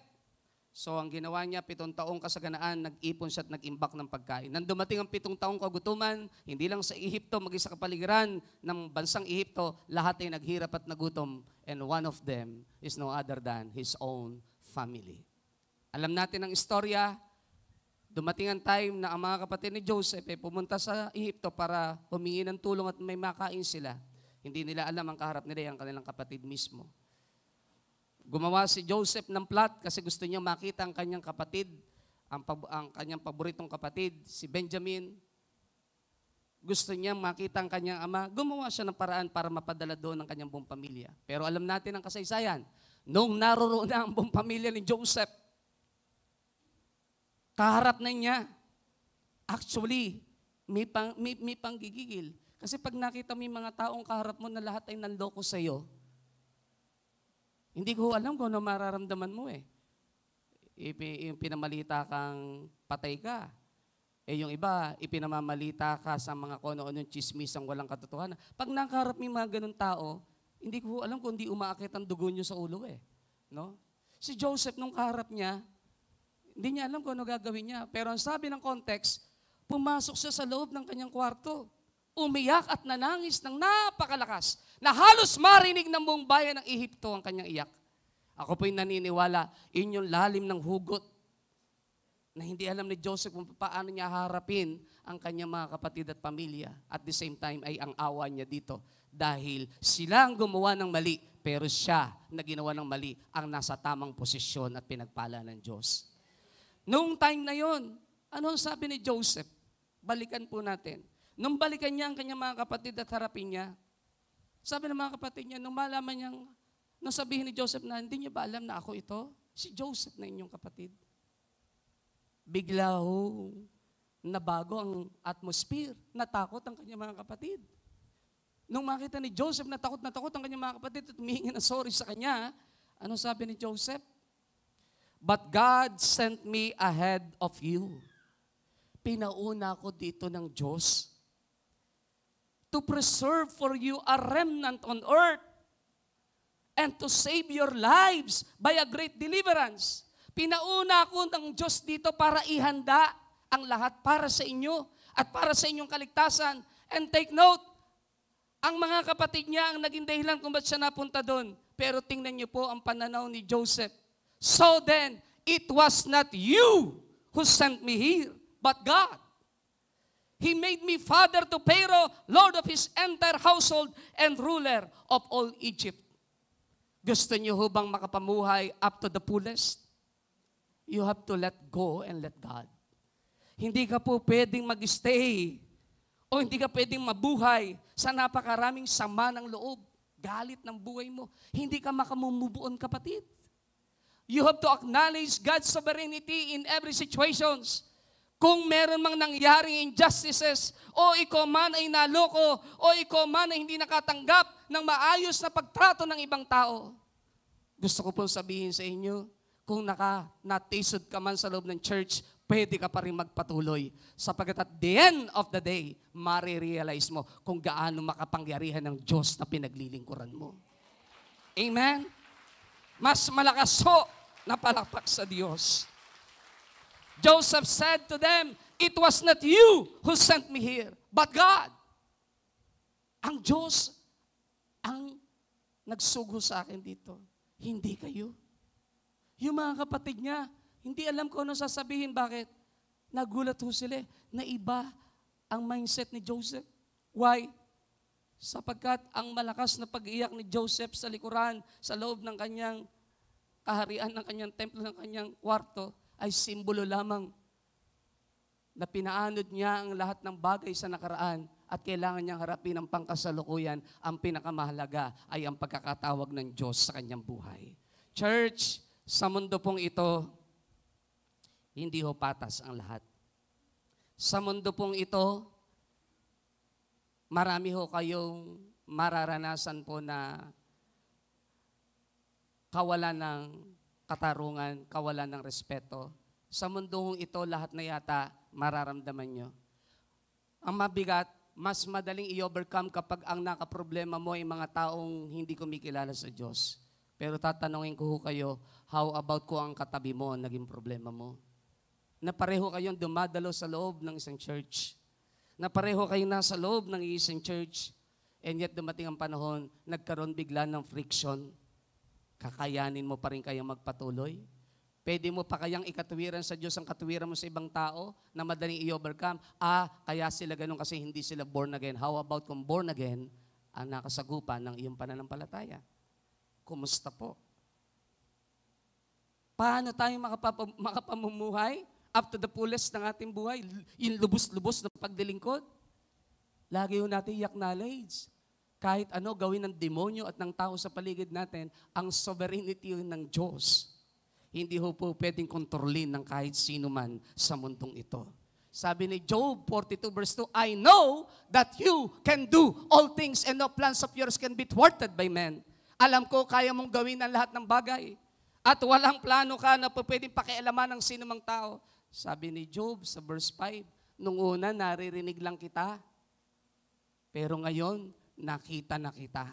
S1: so ang ginawa niya, 7 taong kasaganaan, nag-ipon siya at nag-imbak ng pagkain. Nang dumating ang 7 taong kagutuman, hindi lang sa Ehipto, maging sa kapaligiran ng bansang Ehipto, lahat ay naghirap at nagutom. And one of them is no other than his own family. Alam natin ang istorya. Dumating ang time na ang mga kapatid ni Joseph pumunta sa Ehipto para humingi ng tulong at may makain sila. Hindi nila alam ang kaharap nila ang kanilang kapatid mismo. Gumawa si Joseph ng plot kasi gusto niya makita ang kanyang kapatid ang kanyang paboritong kapatid, si Benjamin, gusto niya makita ang kanyang ama, gumawa siya ng paraan para mapadala doon ang kanyang buong pamilya. Pero alam natin ang kasaysayan, nung naroroon na ang buong pamilya ni Joseph, kaharap na niya, actually, may panggigigil. Kasi pag nakita mo yung mga taong kaharap mo na lahat ay nanloko sa iyo, hindi ko alam kung ano mararamdaman mo eh. Yung pinamalita kang patay ka. Yung iba, ipinamamalita ka sa mga kung ano-ano chismisang walang katotohanan. Pag nakaharap mo yung mga ganun tao, hindi ko alam kung hindi umaakit ang dugo nyo sa ulo eh. No? Si Joseph, nung kaharap niya, hindi niya alam kung ano gagawin niya. Pero ang sabi ng context, pumasok siya sa loob ng kanyang kwarto. Umiyak at nanangis ng napakalakas na halos marinig ng buong bayan ng Ehipto ang kanyang iyak. Ako po'y naniniwala, yun yung lalim ng hugot na hindi alam ni Joseph kung paano niya harapin ang kanyang mga kapatid at pamilya. At the same time ay ang awa niya dito. Dahil sila ang gumawa ng mali, pero siya na ginawa ng mali ang nasa tamang posisyon at pinagpala ng Diyos. Noong time na yon, ano ang sabi ni Joseph? Balikan po natin. Nung balikan niya ang kanyang mga kapatid at harapin niya, sabi ng mga kapatid niya, nung malaman niyang, nung sabihin ni Joseph na, hindi niyo ba alam na ako ito? Si Joseph na inyong kapatid. Bigla nabago ang atmosphere. Natakot ang kanyang mga kapatid. Nung makita ni Joseph na takot ang kanyang mga kapatid at humihingi ng sorry sa kanya, ano sabi ni Joseph? But God sent me ahead of you. Pinauna ko dito ng Diyos to preserve for you a remnant on earth and to save your lives by a great deliverance. Pinauna ako ng Diyos dito para ihanda ang lahat para sa inyo at para sa inyong kaligtasan. And take note, ang mga kapatid niya ang naging dahilan kung ba't siya napunta doon. Pero tingnan niyo po ang pananaw ni Joseph. So then, it was not you who sent me here, but God. He made me father to Pharaoh, lord of his entire household, and ruler of all Egypt. Gusto niyo ho bang makapamuhay up to the fullest? You have to let go and let God. Hindi ka po pwedeng mag-stay o hindi ka pwedeng mabuhay sa napakaraming sama ng loob, galit ng buhay mo. Hindi ka makamumubuon, kapatid. You have to acknowledge God's sovereignty in every situations. Kung meron mang nangyaring injustices, o ikaw man ay naloko, o ikaw man ay hindi nakatanggap ng maayos na pagtrato ng ibang tao, gusto ko pong sabihin sa inyo, kung natisod ka man sa loob ng church, pwede ka pa rin magpatuloy. Sapagkat at the end of the day, marirealize mo kung gaano makapangyarihan ng Diyos na pinaglilingkuran mo. Amen? Mas malakas ho na palakpak sa Diyos. Joseph said to them, it was not you who sent me here, but God. Ang Diyos ang nagsugo sa akin dito. Hindi kayo. Yung mga kapatid niya, hindi alam kung ano sasabihin. Bakit? Nagulat ho sila na iba ang mindset ni Joseph. Why? Sapagkat ang malakas na pag-iyak ni Joseph sa likuran, sa loob ng kanyang kaharian, ng kanyang templo, ng kanyang kwarto, ay simbolo lamang na pinaanod niya ang lahat ng bagay sa nakaraan at kailangan niyang harapin ang pangkasalukuyan. Ang pinakamahalaga ay ang pagkakatawag ng Diyos sa kanyang buhay. Church, sa mundo pong ito, hindi ho patas ang lahat. Sa mundo pong ito, marami ho kayong mararanasan po na kawalan ng katarungan, kawalan ng respeto. Sa mundong ito, lahat na yata mararamdaman nyo. Ang mabigat, mas madaling i-overcome kapag ang nakaproblema mo ay mga taong hindi kumikilala sa Diyos. Pero tatanungin ko kayo, how about kung ang katabi mo naging problema mo? Na pareho kayong dumadalo sa loob ng isang church. Na pareho kayong nasa loob ng isang church. And yet dumating ang panahon, nagkaroon bigla ng friction. Kakayanin mo pa rin kayang magpatuloy? Pwede mo pa kayang ikatuwiran sa Diyos ang katuwiran mo sa ibang tao na madaling i-overcome? Kaya sila ganun kasi hindi sila born again. How about kung born again ang nakasagupan ng iyong pananampalataya? Kumusta po? Paano tayo makapamumuhay? up to the fullest ng ating buhay, yung lubos-lubos na paglilingkod. Lagi ho natin i-acknowledge. Kahit ano gawin ng demonyo at ng tao sa paligid natin, ang sovereignty ng Diyos, hindi ho po pwedeng kontrolin ng kahit sino man sa mundong ito. Sabi ni Job 42 verse 2, I know that you can do all things and no plans of yours can be thwarted by men. Alam ko, kaya mong gawin ang lahat ng bagay. At walang plano ka na pwedeng pakialaman ng sinumang tao. Sabi ni Job sa verse 5, nung una naririnig lang kita, pero ngayon nakita na kita.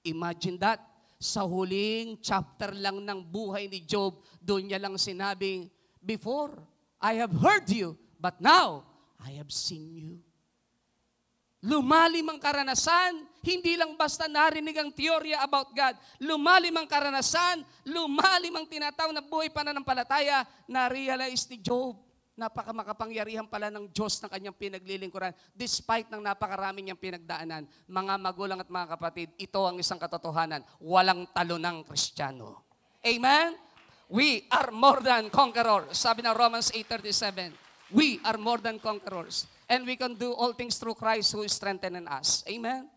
S1: Imagine that. Sa huling chapter lang ng buhay ni Job, doon niya lang sinabing, before, I have heard you, but now, I have seen you. Lumalim ang karanasan, hindi lang basta narinig ang teorya about God. Lumalim ang karanasan, lumalim ang tinatawag na buhay pananampalataya, na-realize ni Job, napakamakapangyarihan pala ng Diyos na kanyang pinaglilingkuran despite ng napakarami niyang pinagdaanan. Mga magulang at mga kapatid, ito ang isang katotohanan, walang talo ng Kristiyano. Amen? We are more than conquerors. Sabi ng Romans 8:37, we are more than conquerors. And we can do all things through Christ who is strengthening us. Amen?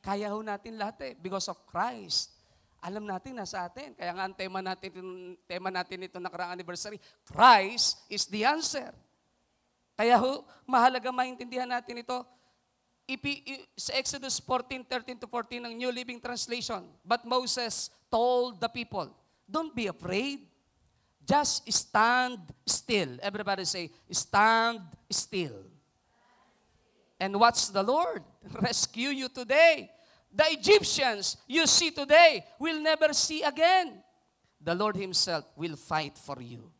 S1: Kaya ho natin lahat because of Christ. Alam natin nasa atin. Kaya nga ang tema natin ito nakaraang anniversary, Christ is the answer. Kaya ho, mahalaga maintindihan natin ito. Sa Exodus 14:13-14 ng New Living Translation, but Moses told the people, don't be afraid. Just stand still. Everybody say, stand still. And watch the Lord rescue you today. The Egyptians you see today will never see again. The Lord Himself will fight for you.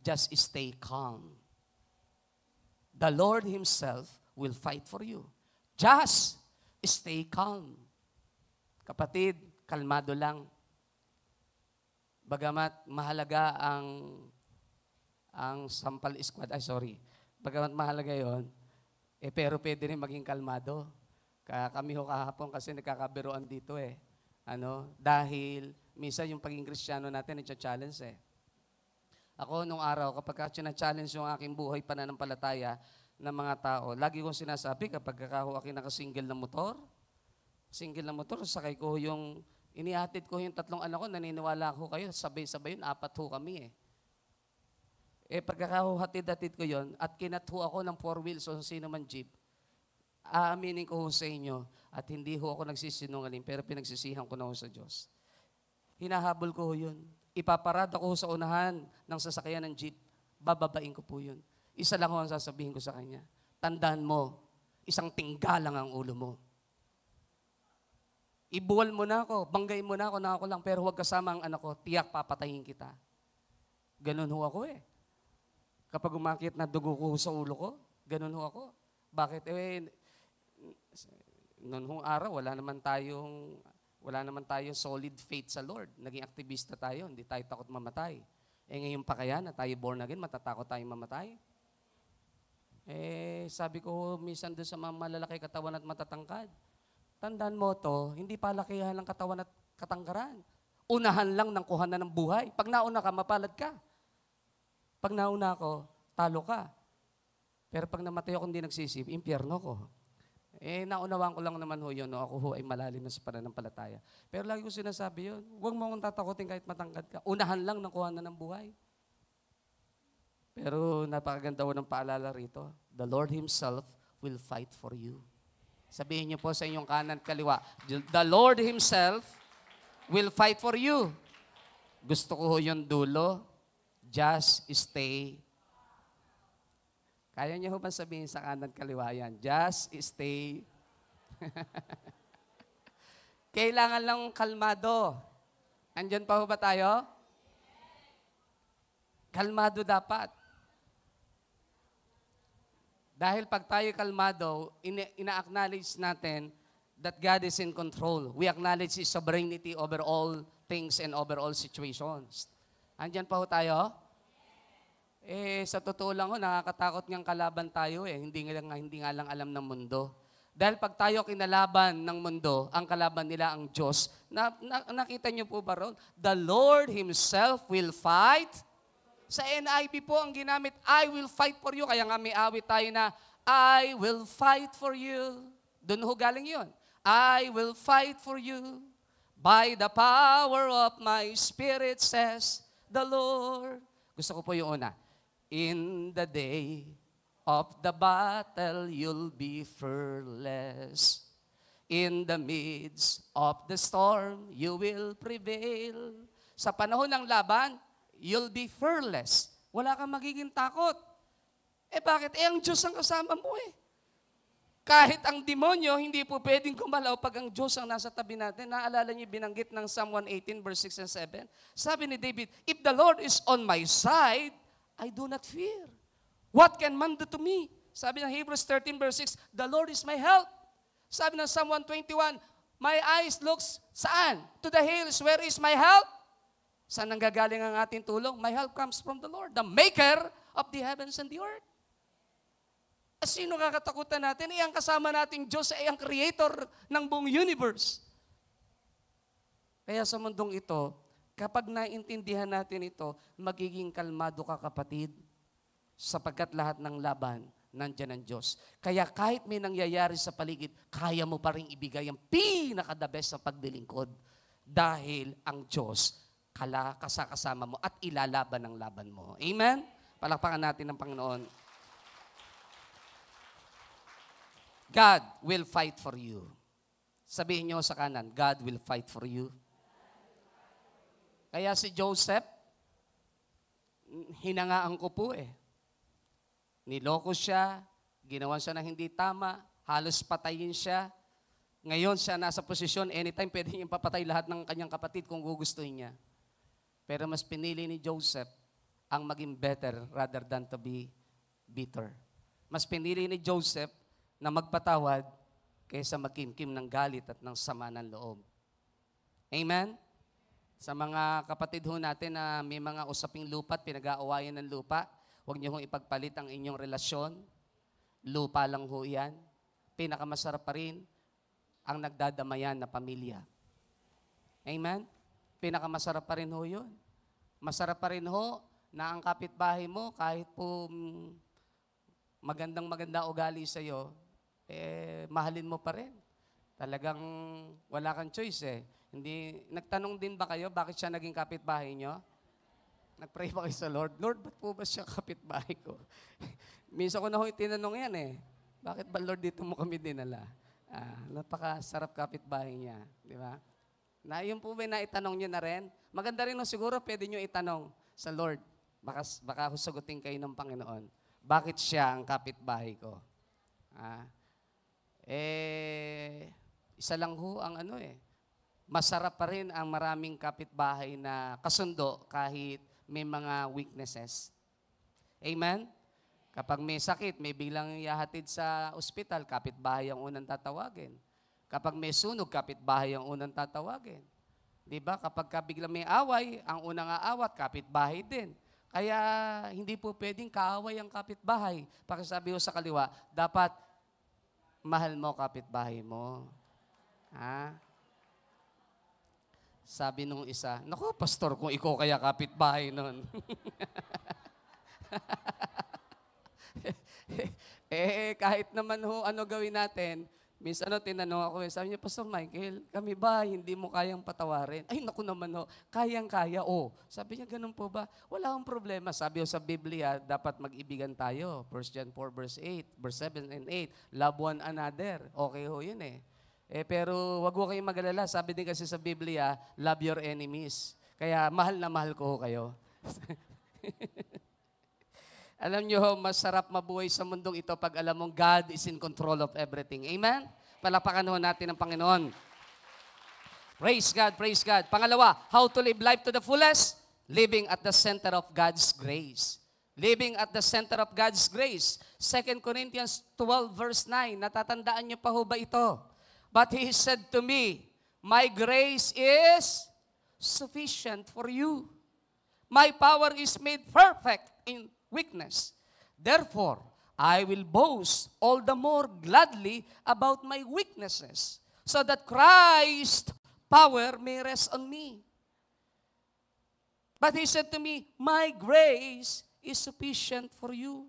S1: Just stay calm. The Lord Himself will fight for you. Just stay calm. Kapatid, kalmado lang. Bagamat mahalaga ang sampal squad, bagamat mahalaga yon, pero pwede rin maging kalmado. Kami ho kahapon kasi nagkakabiroan dito dahil minsan yung pagiging Kristiyano natin nagcha-challenge Ako nung araw, kapag challenge yung aking buhay pananampalataya ng mga tao, lagi kong sinasabi kapag ako nakasingle na motor, sakay ko yung, inihatid ko yung 3 anak ko, naniniwala ko kayo, sabay-sabay yun, 4 ho kami pagkakahatid-hatid ko yon at kinatho ako ng 4 wheels o sino man jeep, aaminin ko sa inyo at hindi ho ako nagsisinungaling pero pinagsisihan ko na ho sa Diyos. Hinahabol ko yun. Ipaparada ko sa unahan ng sasakyan ng jeep. Bababain ko po yun. Isa lang ho ang sasabihin ko sa kanya. Tandaan mo, isang tingga lang ang ulo mo. Ibuwal mo na ako, banggay mo na ako lang, pero huwag kasama ang anak ko, tiyak papatayin kita. Ganun ho ako Kapag umakit na dugo ko sa ulo ko, ganun ho ako. Bakit? Noon hong araw, wala naman tayong solid faith sa Lord. Naging aktivista tayo, hindi tayo takot mamatay. Ngayon pa kaya na tayo born again, matatakot tayong mamatay? Sabi ko minsan doon sa mga malalaki katawan at matatangkad, tandaan mo to, hindi palakihan ng katawan at katangkaran. Unahan lang ng kuhanan ng buhay. Pag nauna ka, mapalad ka. Pag nauna ako, talo ka. Pero pag namatay ako hindi nagsisip, impyerno ko. Naunawaan ko lang naman yun, ako ho ay malalim na sa pananampalataya. Pero lagi ko sinasabi yun, huwag mo akong tatakotin kahit matangkad ka. Unahan lang ng kuhanan ng buhay. Pero napakaganda ho ng paalala rito, the Lord Himself will fight for you. Sabihin niyo po sa inyong kanan at kaliwa, the Lord Himself will fight for you. Gusto ko ho yung dulo, just stay. Kaya niyo ho ba sabihin sa kanan at kaliwa yan? Just stay. Kailangan lang kalmado. Andyan pa ho ba tayo? Kalmado dapat. Dahil pag tayo kalmado, ina-acknowledge natin that God is in control. We acknowledge His sovereignty over all things and over all situations. Andyan pa ho tayo? Sa totoo lang nakakatakot ngang kalaban tayo Hindi nga lang alam ng mundo. Dahil pag tayo kinalaban ng mundo, ang kalaban nila ang Diyos. Nakita niyo po ba ron? The Lord Himself will fight Sa NIV po ang ginamit, I will fight for you. Kaya nga may awit tayo na, I will fight for you. Doon ho galing yun. I will fight for you. By the power of my spirit, says the Lord. Gusto ko po yung una. In the day of the battle, you'll be fearless. In the midst of the storm, you will prevail. Sa panahon ng laban, you'll be fearless. Wala kang magiging takot. Bakit? Ang Diyos ang kasama mo Kahit ang demonyo, hindi po pwedeng gumalaw pag ang Diyos ang nasa tabi natin. Naalala niyo binanggit ng Psalm 118 verse 6 and 7? Sabi ni David, if the Lord is on my side, I do not fear. What can man do to me? Sabi ng Hebrews 13 verse 6, the Lord is my help. Sabi ng Psalm 121, my eyes looks saan? To the hills, where is my help? Saan nanggagaling ang ating tulong? My help comes from the Lord, the maker of the heavens and the earth. Sino kakatakutan natin? Ang kasama nating Diyos ay ang creator ng buong universe. Kaya sa mundong ito, kapag naintindihan natin ito, magiging kalmado ka kapatid, sapagkat lahat ng laban, nandiyan ang Diyos. Kaya kahit may nangyayari sa paligid, kaya mo pa rin ibigay ang pinaka-the best sa paglilingkod. Dahil ang Diyos, kasama mo at ilalaban ang laban mo. Amen? Palakpakan natin ng Panginoon. God will fight for you. Sabihin nyo sa kanan, God will fight for you. Kaya si Joseph, hinangaan ko po Niloko siya, ginawan siya ng hindi tama, halos patayin siya. Ngayon siya nasa posisyon, anytime pwede niyang papatay lahat ng kanyang kapatid kung gugustuhin niya. Pero mas pinili ni Joseph ang maging better rather than to be bitter. Mas pinili ni Joseph na magpatawad kaysa magkimkim ng galit at ng sama ng loob. Amen? Sa mga kapatid ho natin na may mga usaping lupa at pinag-aawayan ng lupa, huwag niyo hong ipagpalit ang inyong relasyon. Lupa lang ho yan. Pinakamasarap pa rin ang nagdadamayan na pamilya. Amen? Pinakamasarap pa rin ho yun. Masarap pa rin ho na ang kapitbahay mo, kahit po maganda ugali sa'yo, mahalin mo pa rin. Talagang wala kang choice Hindi, nagtanong din ba kayo, bakit siya naging kapitbahay nyo? Nag-pray ba kayo sa Lord? Lord, ba't po ba siya kapitbahay ko? Minsan ko na ho tinanong yan Bakit ba Lord dito mo kami dinala? Napakasarap kapitbahay niya. Di ba? Na yun po ba naitanong nyo na rin? Maganda rin siguro pwede nyo itanong sa Lord. Baka sagutin kayo ng Panginoon. Bakit siya ang kapitbahay ko? Isa lang ho ang masarap pa rin ang maraming kapitbahay na kasundo kahit may mga weaknesses. Amen? Kapag may sakit, may biglang ihahatid sa ospital, kapitbahay ang unang tatawagin. Kapag may sunog, kapitbahay ang unang tatawagin. Di ba? Kapag biglang may away, ang unang aawat, kapitbahay din. Kaya hindi po pwedeng kaaway ang kapitbahay. Pakisabi ko sa kaliwa, dapat mahal mo kapitbahay mo. Sabi nung isa, naku, pastor, kung ikaw kaya kapitbahay nun. Kahit naman gawin natin, minsan tinanong ako, sabi niya, Pastor Michael, kami ba hindi mo kayang patawarin? Ay, naku naman kayang-kaya, Sabi niya, ganun po ba? Wala akong problema. Sabi sa Biblia, dapat mag-ibigan tayo. 1 John 4 verse 8, verse 7 and 8, love one another. Okay ho yun pero wag ho kayong mag-alala. Sabi din kasi sa Biblia, love your enemies. Kaya mahal na mahal ko kayo. Alam nyo, masarap mabuhay sa mundong ito pag alam mong God is in control of everything. Amen? Palapakan ho natin ang Panginoon. Praise God, praise God. Pangalawa, how to live life to the fullest? Living at the center of God's grace. Living at the center of God's grace. 2 Corinthians 12 verse 9. Natatandaan nyo pa ho ba ito? But He said to me, my grace is sufficient for you. My power is made perfect in weakness. Therefore, I will boast all the more gladly about my weaknesses, so that Christ's power may rest on me. But He said to me, my grace is sufficient for you.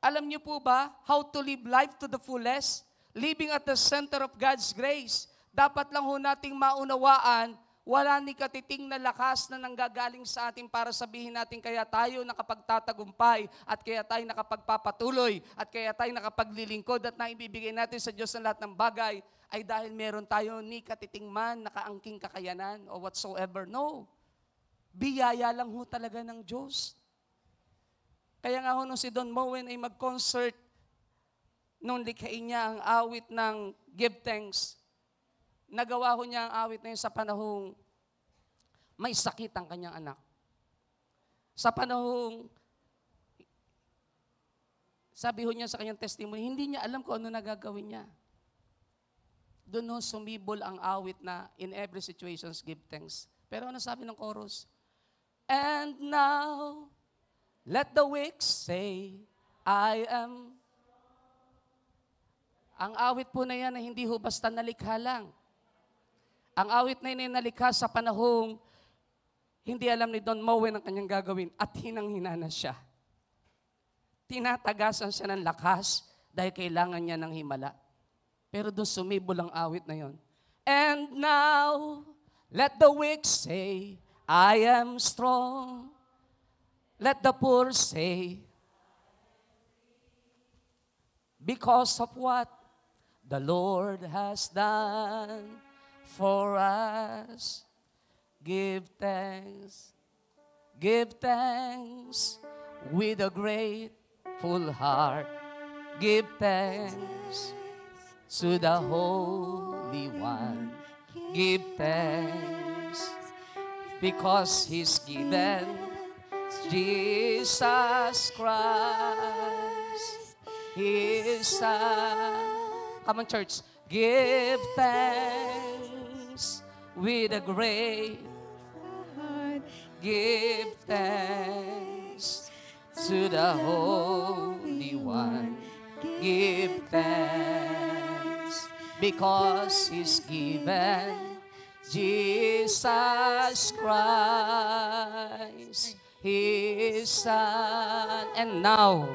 S1: Alam niyo po ba how to live life to the fullest? Living at the center of God's grace. Dapat lang ho nating maunawaan, wala ni katiting na lakas na nanggagaling sa atin para sabihin natin kaya tayo nakapagtatagumpay at kaya tayo nakapagpapatuloy at kaya tayo nakapaglilingkod at naibibigay natin sa Diyos ang lahat ng bagay ay dahil meron tayo ni katiting man, nakaangking kakayanan o whatsoever. No. Biyaya lang ho talaga ng Diyos. Kaya nga ho nung si Don Moen ay mag-concert, nung likhain niya ang awit ng Give Thanks, nagawa ho niya ang awit na yun sa panahong may sakit ang kanyang anak. Sa panahong, sabi ho niya sa kanyang testimony, hindi niya alam kung ano nagagawin niya. Doon ho sumibol ang awit na in every situations give thanks. Pero ano sabi ng chorus? And now, let the weak say, I am. Ang awit po na yan ay hindi ho basta nalikha lang. Ang awit na yun ay nalikha sa panahong hindi alam ni Don Moen ang kanyang gagawin at hinang-hina na siya. Tinatagasan siya ng lakas dahil kailangan niya ng himala. Pero doon sumibol ang awit na yon. And now, let the weak say, I am strong. Let the poor say, because of what the Lord has done for us. Give thanks with a grateful heart. Give thanks to the Holy One. Give thanks because He's given Jesus Christ, His Son. Come on, church. Give thanks with a grateful heart. Give thanks to the Holy One. Give thanks because He's given Jesus Christ, His Son. And now,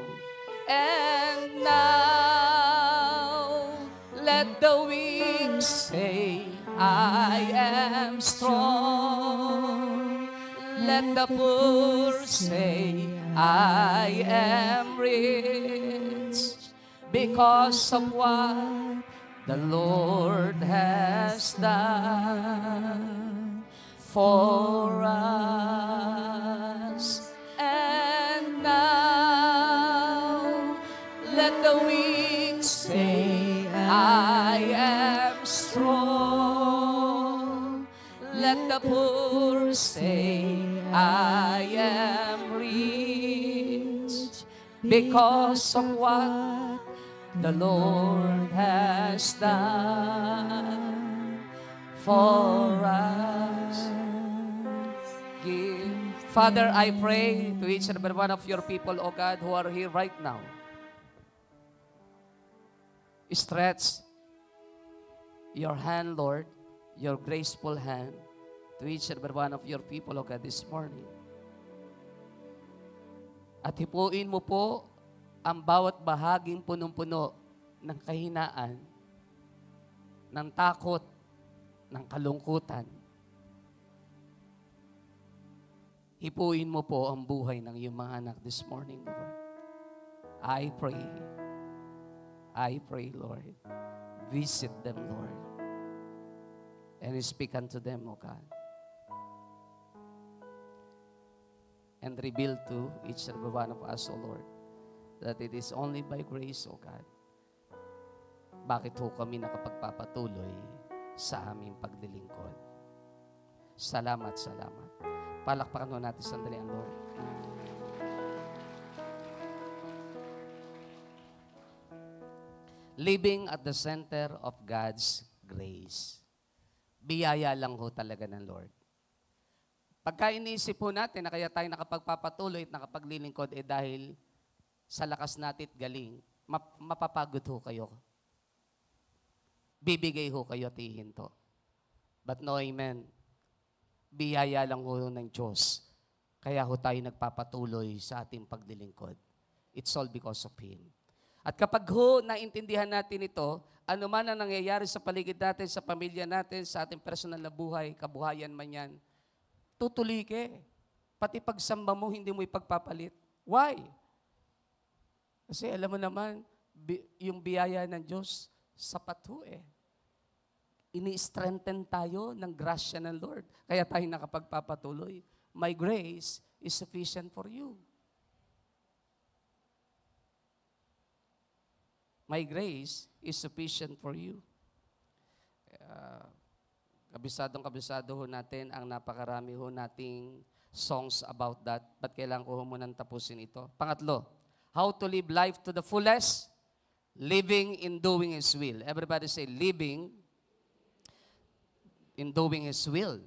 S1: let the weak say, I am strong. Let the poor say, I am rich, because of what the Lord has done for us. And now, let the weak say, I am strong. Let the poor say, I am rich, because of what the Lord has done for us. Give. Father, I pray to each and every one of your people, O God, who are here right now. Stretch your hand, Lord, your graceful hand, to each and every one of your people, O God, this morning. At hipuin mo po ang bawat bahaging punong-puno ng kahinaan, ng takot, ng kalungkutan. Hipuin mo po ang buhay ng iyong mga anak this morning, Lord. I pray, Lord, visit them, Lord, and speak unto them, O God. And reveal to each and every one of us, O Lord, that it is only by grace, O God. Bakit ho kami nakapagpapatuloy sa aming paglilingkod? Salamat, salamat. Palakpakan ho natin sandali ang Lord. Living at the center of God's grace. Biyaya lang ho talaga ng Lord. Pagka iniisip po natin na kaya tayo nakapagpapatuloy at nakapaglilingkod dahil sa lakas natin galing, mapapagod ho kayo. Bibigay ho kayo at ihinto. But no, amen. Biyaya lang ho ng Diyos Kaya ho tayo nagpapatuloy sa ating paglilingkod. It's all because of Him. At kapag ho naintindihan natin ito, ano man ang nangyayari sa paligid natin, sa pamilya natin, sa ating personal na buhay, kabuhayan man yan, tutuloy ka. Pati pagsamba mo, hindi mo ipagpapalit. Why? Kasi alam mo naman, yung biyaya ng Diyos, sapat ho eh. Ini-strengthen tayo ng grasya ng Lord. Kaya tayo nakapagpapatuloy. My grace is sufficient for you. My grace is sufficient for you. Kabisado ho natin ang napakarami ho nating songs about that. But kailangan ko ho munang tapusin ito. Pangatlo, how to live life to the fullest? Living in doing His will. Everybody say, living in doing His will.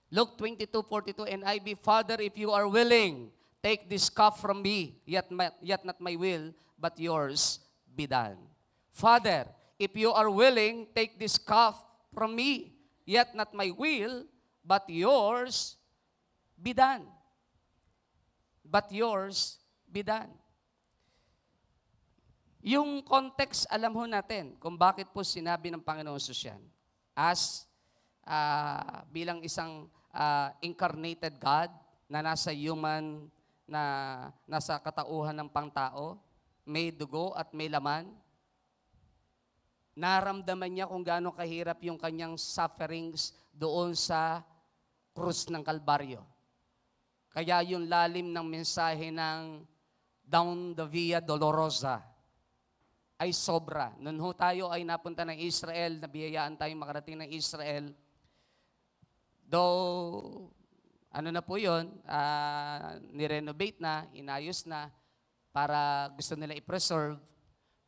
S1: Luke 22:42, and I be, Father, if you are willing, take this cup from me, yet not my will, but yours be done. Father, if you are willing, take this cup from me, yet not my will, but yours be done. But yours be done. Yung context, alam ho natin kung bakit po sinabi ng Panginoon Jesus yan. As bilang isang incarnated God na nasa human, na nasa katauhan ng pangtao, may dugo at may laman, naramdaman niya kung gaano kahirap yung kanyang sufferings doon sa krus ng Kalbaryo. Kaya yung lalim ng mensahe ng down the Via Dolorosa ay sobra. Noon ho tayo ay napunta ng Israel, nabiyayaan tayong makarating ng Israel. Though, ano na po yun, nirenovate na, inayos na, para gusto nila i-preserve.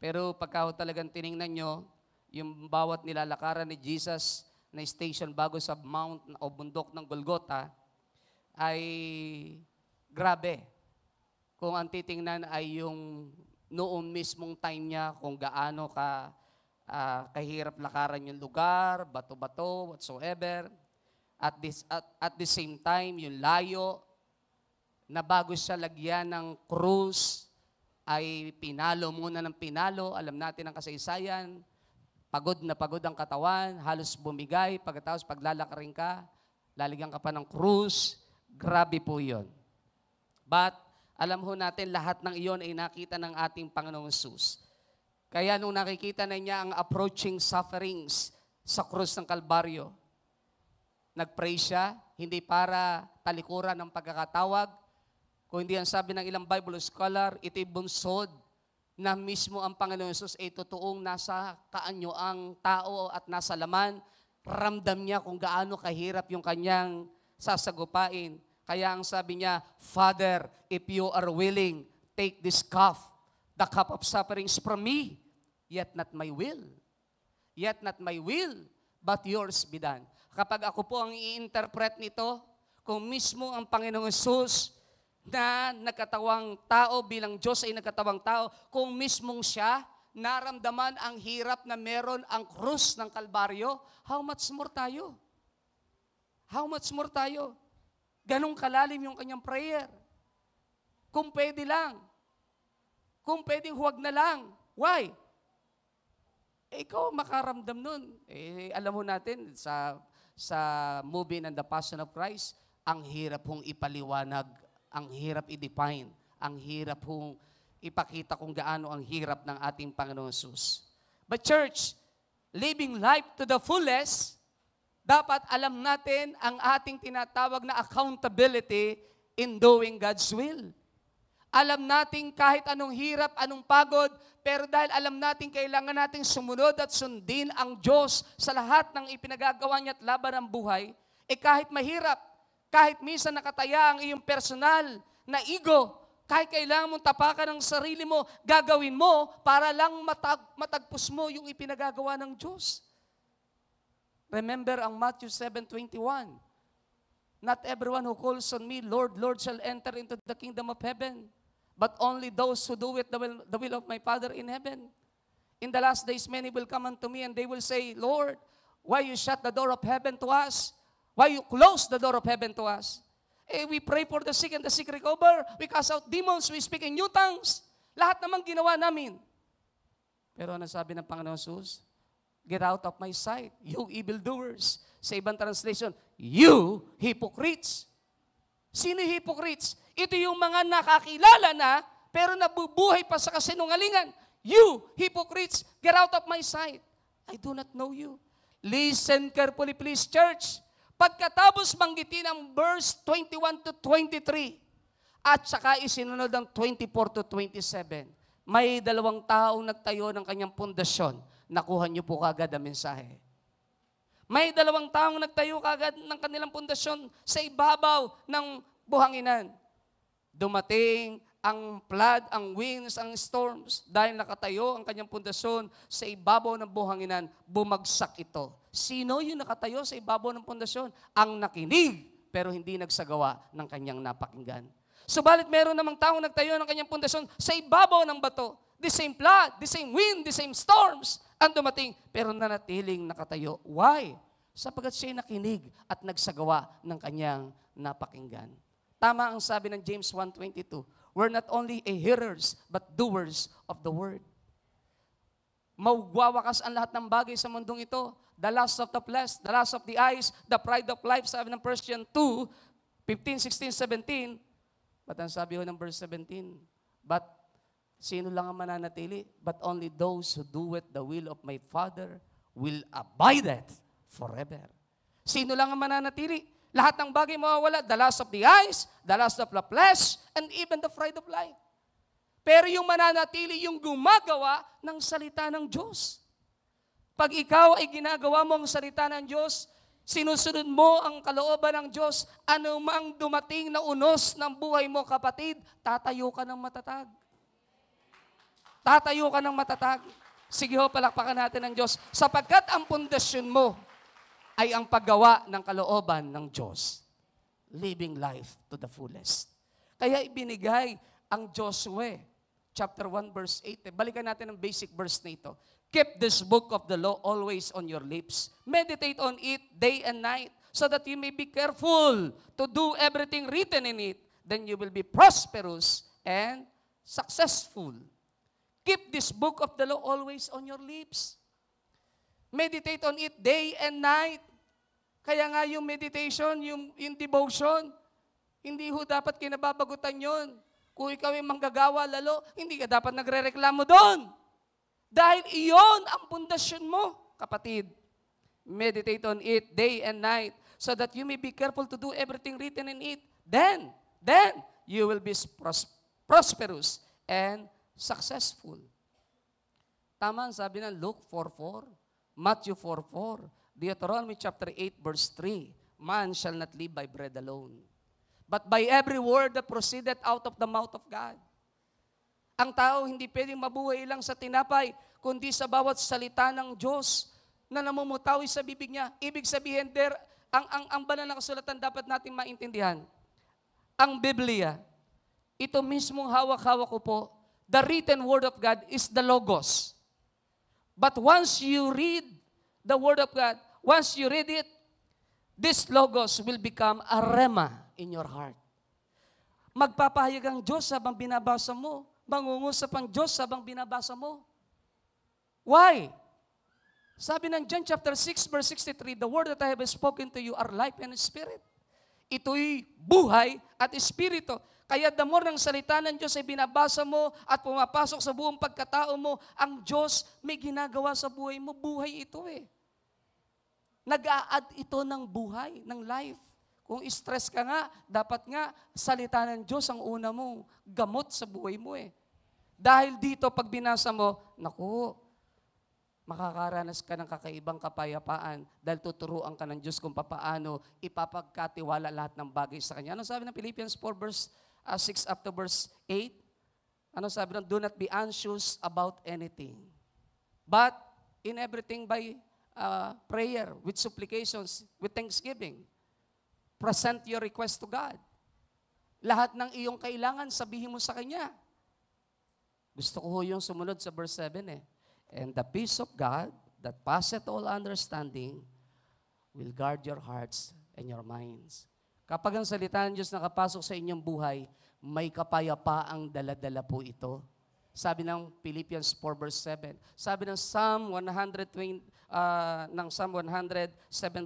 S1: Pero pagka talagang tiningnan nyo, yung bawat nilalakaran ni Jesus na station bago sa mount o bundok ng Golgotha, ay grabe. Kung ang titingnan ay yung noong mismong time niya, kung gaano kahirap lakaran yung lugar, bato-bato, whatsoever. At the same time, yung layo, na bago siya lagyan ng krus, ay pinalo muna ng pinalo. Alam natin ang kasaysayan. Pagod na pagod ang katawan, halos bumigay. Pagkatapos paglalakarin ka, lalagyan ka pa ng krus. Grabe po yun. But alam ho natin, lahat ng iyon ay nakita ng ating Panginoong Jesus. Kaya nung nakikita na niya ang approaching sufferings sa krus ng Kalbaryo, nag-pray siya, hindi para talikuran ng pagkakatawag, kung hindi ang sabi ng ilang Bible scholar, ito'y bunsod na mismo ang Panginoon Jesus ay totoong nasa kaanyo ang tao at nasa laman. Ramdam niya kung gaano kahirap yung kanyang sasagupain. Kaya ang sabi niya, Father, if you are willing, take this cup, the cup of sufferings from me, yet not my will. Yet not my will, but yours be done. Kapag ako po ang i-interpret nito, kung mismo ang Panginoong Jesus na nagkatawang tao bilang Diyos ay nagkatawang tao, kung mismong siya naramdaman ang hirap na meron ang krus ng Kalbaryo, how much more tayo? How much more tayo? Ganong kalalim yung kanyang prayer. Kung pwede lang. Kung pwedeng huwag na lang. Why? Ikaw makaramdam nun. Alam mo natin, sa movie ng The Passion of Christ, ang hirap hong ipaliwanag, ang hirap i-define, ang hirap hong ipakita kung gaano ang hirap ng ating Panginoon Jesus. But church, living life to the fullest, dapat alam natin ang ating tinatawag na accountability in doing God's will. Alam natin kahit anong hirap, anong pagod, pero dahil alam natin kailangan nating sumunod at sundin ang Diyos sa lahat ng ipinagagawa niya at laban ng buhay, kahit mahirap, kahit minsan nakataya ang iyong personal na ego, kahit kailangan mong tapakan ng sarili mo, gagawin mo para lang matagpos mo yung ipinagagawa ng Diyos. Remember ang Matthew 7:21. Not everyone who calls on me, Lord, Lord, shall enter into the kingdom of heaven, but only those who do it the will of my Father in heaven. In the last days, many will come unto me and they will say, Lord, why you shut the door of heaven to us? Why you close the door of heaven to us? We pray for the sick and the sick recover. We cast out demons. We speak in new tongues. Lahat naman ginawa namin. Pero ano sabi ng Panginoon Jesus? Get out of my sight, you evildoers. Sa ibang translation, you hypocrites. Sino yung hypocrites? Ito yung mga nakakilala na, pero nabubuhay pa sa kasinungalingan. You hypocrites, get out of my sight. I do not know you. Listen carefully, please, church. Pagkatapos banggitin ang verse 21 to 23, at saka isinunod ang 24 to 27, may dalawang taong nagtayo ng kanyang pundasyon. Nakuha niyo po kagad ang mensahe. May dalawang taong nagtayo kagad ng kanilang pundasyon sa ibabaw ng buhanginan. Dumating ang flood, ang winds, ang storms. Dahil nakatayo ang kanyang pundasyon sa ibabaw ng buhanginan, bumagsak ito. Sino yung nakatayo sa ibabaw ng pundasyon? Ang nakinig, pero hindi nagsagawa ng kanyang napakinggan. Subalit meron namang taong nagtayo ng kanyang pundasyon sa ibabaw ng bato. The same flood, the same wind, the same storms ang dumating, pero nanatiling nakatayo. Why? Sapagkat siya'y nakinig at nagsagawa ng kanyang napakinggan. Tama ang sabi ng James 1:22. We're not only a hearers, but doers of the word. Mawwawakas ang lahat ng bagay sa mundong ito. The lust of the flesh, the lust of the eyes, the pride of life, sabi ng 1 John 2:15, 16, 17. But ang sabi ho ng verse 17, but sino lang ang mananatili? But only those who do it the will of my Father will abide it forever. Sino lang ang mananatili? Lahat ng bagay mawawala. The lust of the eyes, the lust of the flesh, and even the pride of life. Pero yung mananatili, yung gumagawa ng salita ng Diyos. Pag ikaw ay ginagawa mo ang salita ng Diyos, sinusunod mo ang kalooban ng Diyos, anumang dumating na unos ng buhay mo, kapatid, tatayo ka ng matatag. Tatayo ka ng matatag. Sige ho, palakpakan natin ng Diyos. Sapagkat ang pundasyon mo ay ang paggawa ng kalooban ng Diyos. Living life to the fullest. Kaya ibinigay ang Joshua, chapter 1, verse 8. Balikan natin ang basic verse na ito. Keep this book of the law always on your lips. Meditate on it day and night, so that you may be careful to do everything written in it. Then you will be prosperous and successful. Keep this book of the law always on your lips. Meditate on it day and night. Kaya nga yung meditation, yung devotion, hindi ho dapat kinababagutan yon. Kung ikaw ay manggagawa lalo, hindi ka dapat nagre-reklamo doon. Dahil iyon ang pundasyon mo, kapatid. Meditate on it day and night, so that you may be careful to do everything written in it. Then you will be prosperous and successful. Tama ang sabi ng Luke 4:4, Matthew 4:4, Deuteronomy chapter 8, verse 3, man shall not live by bread alone, but by every word that proceedeth out of the mouth of God. Ang tao hindi pwedeng mabuhay lang sa tinapay, kundi sa bawat salita ng Diyos na namumutawi sa bibig niya. Ibig sabihin, ang banal na kasulatan dapat natin maintindihan. Ang Biblia, ito mismong hawak-hawak ko po, the written word of God is the Logos. But once you read the word of God, once you read it, this Logos will become a rema in your heart. Magpapahayag ang Diyos habang binabasa mo. Mangungusap ang Diyos habang binabasa mo. Why? Sabi ng John chapter 6, verse 63, the word that I have spoken to you are life and spirit. Ito'y buhay at espiritu. Kaya the more ng salita ng Diyos ay binabasa mo at pumapasok sa buong pagkatao mo, ang Diyos may ginagawa sa buhay mo. Buhay ito eh. Nag-a-add ito ng buhay, ng life. Kung stress ka nga, dapat nga salita ng Diyos ang una mong gamot sa buhay mo eh. Dahil dito, pag binasa mo, naku, makakaranas ka ng kakaibang kapayapaan dahil tuturuan ka ng Diyos kung paano ipapagkatiwala lahat ng bagay sa Kanya. Ano sabi ng Philippians 4 verse 6 up to verse 8? Ano sabi ng, do not be anxious about anything, but in everything by prayer, with supplications, with thanksgiving, present your request to God. Lahat ng iyong kailangan, sabihin mo sa Kanya. Gusto ko yung sumunod sa verse 7 eh. And the peace of God that passeth all understanding will guard your hearts and your minds. Kapag ang salita ng Diyos nakapasok sa inyong buhay, may kapayapaang dala-dala po ito. Sabi ng Philippians 4 verse 7. Sabi ng Psalm 107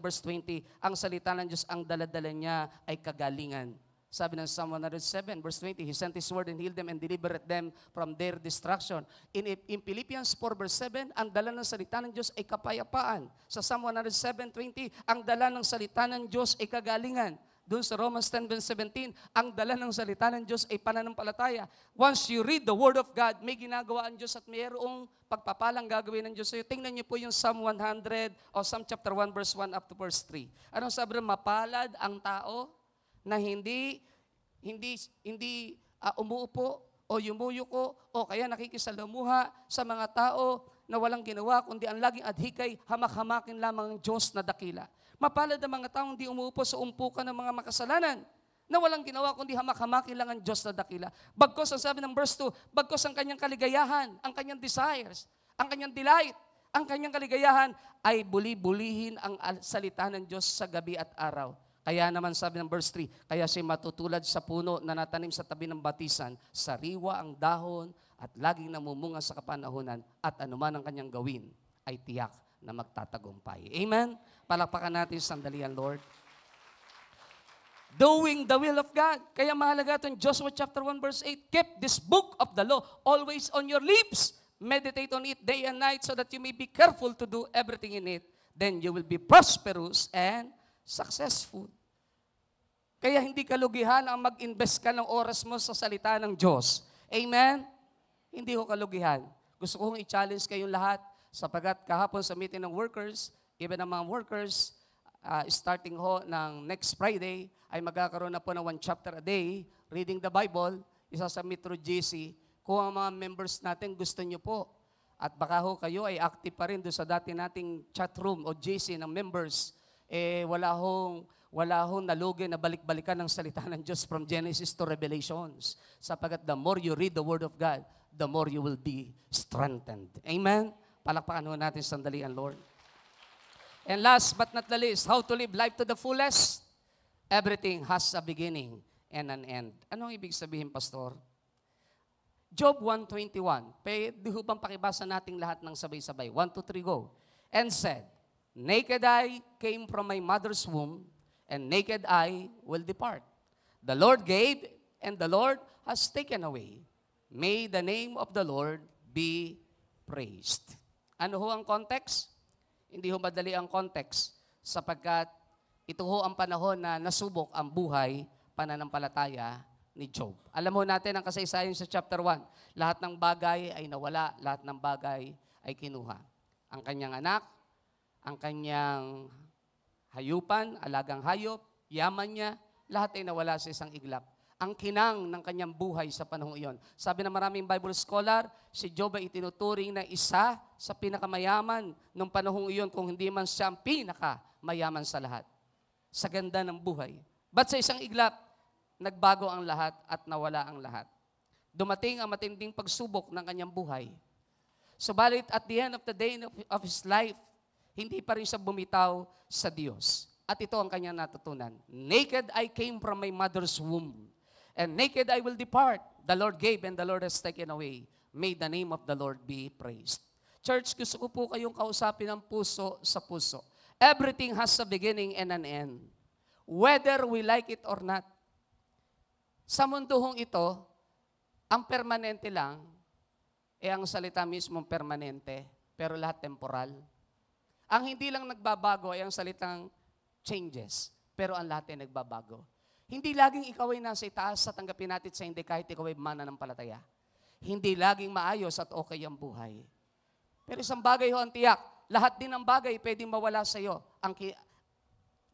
S1: verse 20, ang salita ng Diyos, ang dala-dala niya ay kagalingan. Sabi ng Psalm 107 verse 20, He sent His word and healed them and delivered them from their destruction. In Philippians 4 verse 7, ang dala ng salita ng Diyos ay kapayapaan. Sa Psalm 107:20, ang dala ng salita ng Diyos ay kagalingan. Doon sa Romans 10 verse 17, ang dala ng salita ng Diyos ay pananampalataya. Once you read the Word of God, may ginagawa ang Diyos at mayroong pagpapalang gagawin ng Diyos. So, tingnan niyo po yung Psalm 100 o Psalm chapter 1 verse 1 up to verse 3. Anong sabi rin? Mapalad ang tao na hindi umuupo o yumuyuko o kaya nakikisalamuha sa mga tao na walang ginawa, kundi ang laging adhikay, hamak-hamakin lamang ng Diyos na dakila. Mapalad ang mga taong hindi umuupo sa umpukan ng mga makasalanan na walang ginawa, kundi hamak-hamakin lang ang Diyos na dakila. Bagkos, ang sabi ng verse 2, bagkos ang kanyang kaligayahan, ang kanyang desires, ang kanyang delight, ang kanyang kaligayahan ay buli-bulihin ang salita ng Diyos sa gabi at araw. Kaya naman sabi ng verse 3, kaya siya matutulad sa puno na natanim sa tabi ng batisan, sariwa ang dahon at laging namumunga sa kapanahunan at anuman ang kanyang gawin ay tiyak na magtatagumpay. Amen? Palakpakan natin sandali ang Lord. Doing the will of God. Kaya mahalaga itong Joshua chapter 1 verse 8, keep this book of the law always on your lips. Meditate on it day and night so that you may be careful to do everything in it. Then you will be prosperous and successful. Kaya hindi kalugihan ang mag-invest ka ng oras mo sa salita ng Diyos. Amen? Hindi ho kalugihan. Gusto kong i-challenge kayong lahat sapagat kahapon sa meeting ng workers, even ng mga workers, starting ho ng next Friday, ay magkakaroon na po ng 1 chapter a day, reading the Bible, isasubmit through GC. Kung ang mga members natin gusto nyo po, at baka ho kayo ay active pa rin doon sa dati nating chat room o GC ng members, wala hong nalugi na balik-balikan ng salita ng Diyos from Genesis to Revelations. Sapagat the more you read the Word of God, the more you will be strengthened. Amen? Palakpakan ho natin sandali ang Lord. And last but not the least, how to live life to the fullest. Everything has a beginning and an end. Anong ibig sabihin, Pastor? Job 1:21. Pwede ho bang pakibasa nating lahat ng sabay-sabay? 1, 2, 3, go. And said, naked I came from my mother's womb, and naked I will depart. The Lord gave, and the Lord has taken away. May the name of the Lord be praised. Ano ho ang context? Hindi ho madali ang context, sapagkat ito ho ang panahon na nasubok ang buhay, pananampalataya ni Job. Alam mo natin ang kasaysayan sa chapter 1. Lahat ng bagay ay nawala, lahat ng bagay ay kinuha. Ang kanyang anak, ang kanyang hayupan, alagang hayop, yaman niya, lahat ay nawala sa isang iglap. Ang kinang ng kanyang buhay sa panahong iyon. Sabi ng maraming Bible scholar, si Job ay itinuturing na isa sa pinakamayaman ng panahong iyon, kung hindi man siya ang pinakamayaman sa lahat. Sa ganda ng buhay. But sa isang iglap, nagbago ang lahat at nawala ang lahat. Dumating ang matinding pagsubok ng kanyang buhay. Subalit at the end of the day of his life, hindi pa rin siya bumitaw sa Diyos. At ito ang kanyang natutunan. Naked I came from my mother's womb, and naked I will depart. The Lord gave, and the Lord has taken away. May the name of the Lord be praised. Church, gusto ko po kayong kausapin ng puso sa puso. Everything has a beginning and an end. Whether we like it or not. Sa mundong ito, ang permanente lang, ang salita mismo permanente, pero lahat temporal. Ang hindi lang nagbabago ay ang salitang changes, pero ang lahat ay nagbabago. Hindi laging ikaw ay nasa itaas sa tanggapin natin sa hindi kahit ikaw ay mananampalataya. Hindi laging maayos at okay ang buhay. Pero isang bagay ho ang tiyak, lahat din ng bagay pwedeng mawala sa iyo.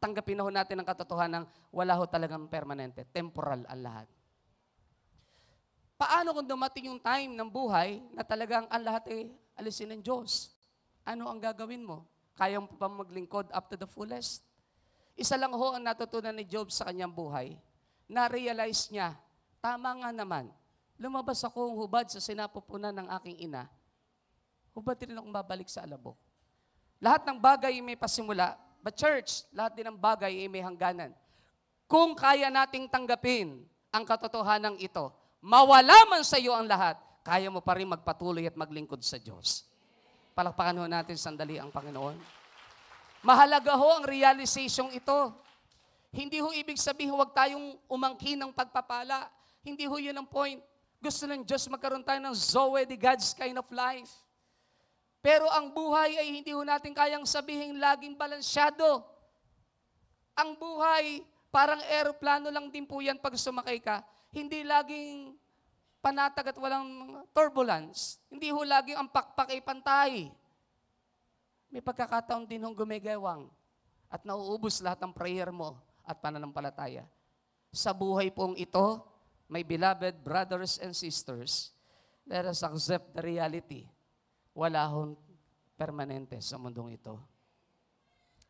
S1: Tanggapin na ho natin ang katotohanan, wala ho talagang permanente, temporal ang lahat. Paano kung dumating yung time ng buhay na talagang ang lahat ay alisin ng Diyos? Ano ang gagawin mo? Kaya mo pa maglingkod up to the fullest? Isa lang ho ang natutunan ni Job sa kanyang buhay. Na-realize niya, tama nga naman, lumabas akong hubad sa sinapupunan ng aking ina. Hubad rin akong babalik sa alabok. Lahat ng bagay ay may pasimula, but church, lahat din ng bagay ay may hangganan. Kung kaya nating tanggapin ang katotohanan ito, mawala man sa iyo ang lahat, kaya mo pa rin magpatuloy at maglingkod sa Diyos. Palakpakan ho natin sandali ang Panginoon. Mahalaga ho ang realization ito. Hindi ho ibig sabihin huwag tayong umangkin ng pagpapala. Hindi ho yun ang point. Gusto ng Diyos magkaroon tayo ng Zoe, the God's kind of life. Pero ang buhay ay hindi ho natin kayang sabihin laging balansyado. Ang buhay, parang aeroplano lang din po yan pag sumakay ka. Hindi laging panatag at walang turbulence. Hindi ho laging ang pakpak ay pantay. May pagkakataon din hong gumigewang at nauubos lahat ng prayer mo at pananampalataya. Sa buhay pong ito, my beloved brothers and sisters, let us accept the reality. Wala hong permanente sa mundong ito.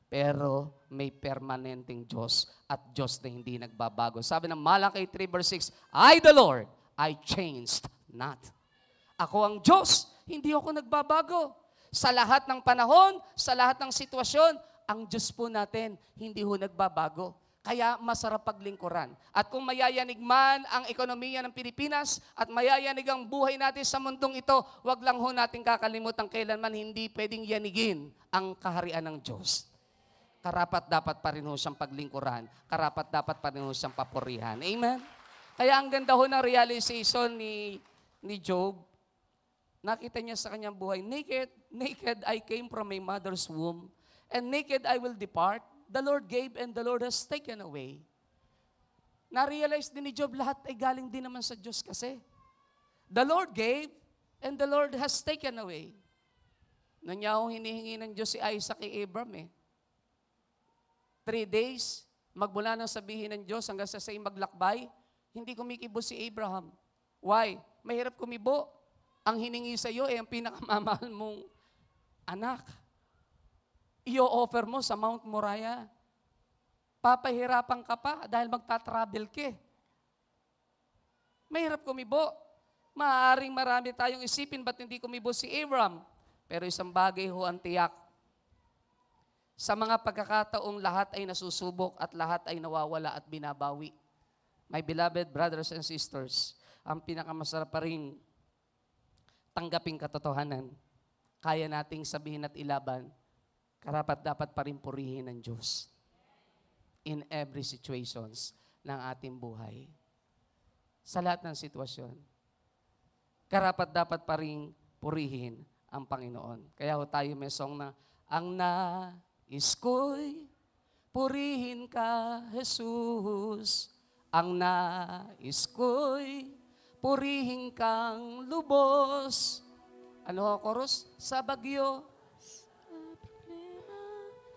S1: Pero may permanenteng Diyos at Diyos na hindi nagbabago. Sabi ng Malakay 3 verse 6, I the Lord, I changed not. Ako ang Diyos, hindi ako nagbabago. Sa lahat ng panahon, sa lahat ng sitwasyon, ang Diyos po natin, hindi ho nagbabago. Kaya masarap paglingkuran. At kung mayayanig man ang ekonomiya ng Pilipinas at mayayanig ang buhay natin sa mundong ito, wag lang ho natin kakalimutan kailanman hindi pwedeng yanigin ang kaharian ng Diyos. Karapat dapat pa rin ho siyang paglingkuran. Karapat dapat pa rin ho siyang papurihan. Amen? Kaya ang ganda ho ng realization ni Job, nakita niya sa kanyang buhay, naked I came from my mother's womb, and naked I will depart. The Lord gave and the Lord has taken away. Na-realize din ni Job, lahat ay galing din naman sa Diyos kasi. The Lord gave and the Lord has taken away. Nanyaw hinihingi ng Diyos si Isaac kay Abraham 3 days, magmula nang sabihin ng Diyos hanggang sa maglakbay, hindi kumikibo si Abraham. Why? Mahirap kumibo. Ang hiningi sa iyo ay ang pinakamamahal mong anak. I-offer mo sa Mount Moriah. Papahirapan ka pa dahil magta-travel ka. Mahirap kumibo. Maaaring marami tayong isipin ba't hindi kumibo si Abraham. Pero isang bagay ho ang tiyak. Sa mga pagkakataong lahat ay nasusubok at lahat ay nawawala at binabawi. My beloved brothers and sisters, ang pinakamasarap pa rin tanggaping katotohanan, kaya nating sabihin at ilaban, karapat dapat pa rin purihin ng Diyos in every situations ng ating buhay. Sa lahat ng sitwasyon, karapat dapat pa rin purihin ang Panginoon. Kaya ho tayo may song na, ang nais ko'y purihin ka, Jesus. Ang nais ko'y purihin kang lubos. Ano ho, chorus? Sa bagyo,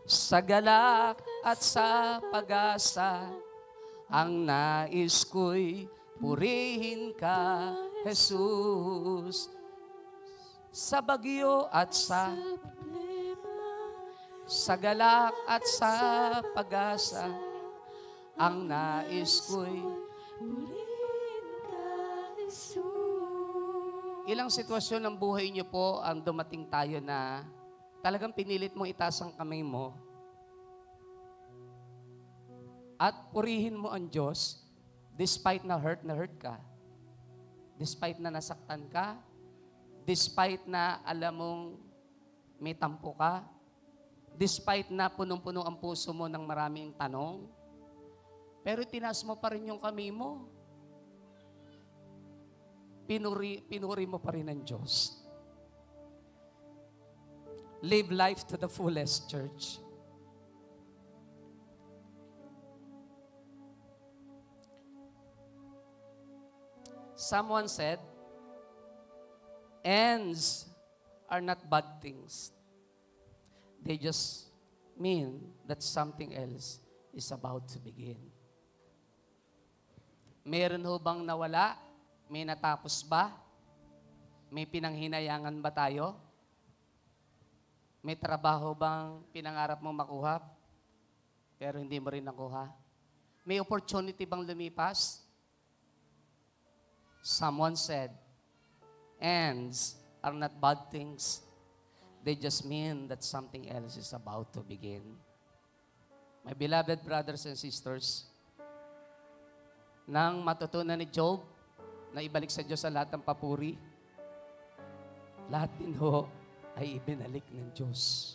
S1: sa galak at sa pag-asa, ang nais ko'y purihin ka, Jesus. Sa bagyo at sa galak at sa pag-asa, ang nais ko'y purihin ka, Jesus. Ilang sitwasyon ng buhay niyo po ang dumating tayo na talagang pinilit mong itaas ang kamay mo at purihin mo ang Diyos despite na hurt ka, despite na nasaktan ka, despite na alam mong may tampo ka, despite na punong-puno ang puso mo ng maraming tanong, pero tinaas mo pa rin yung kamay mo. Pinuri mo pa rin ang Diyos. Live life to the fullest, church. Someone said, ends are not bad things. They just mean that something else is about to begin. Meron ho bang nawala? May natapos ba? May pinanghinayangan ba tayo? May trabaho bang pinangarap mong makuha, pero hindi mo rin nakuha? May opportunity bang lumipas? Someone said, ends are not bad things. They just mean that something else is about to begin. My beloved brothers and sisters, nang matutunan ni Job na ibalik sa Diyos ang lahat ng papuri, lahat din ho ay ibinalik ng Diyos.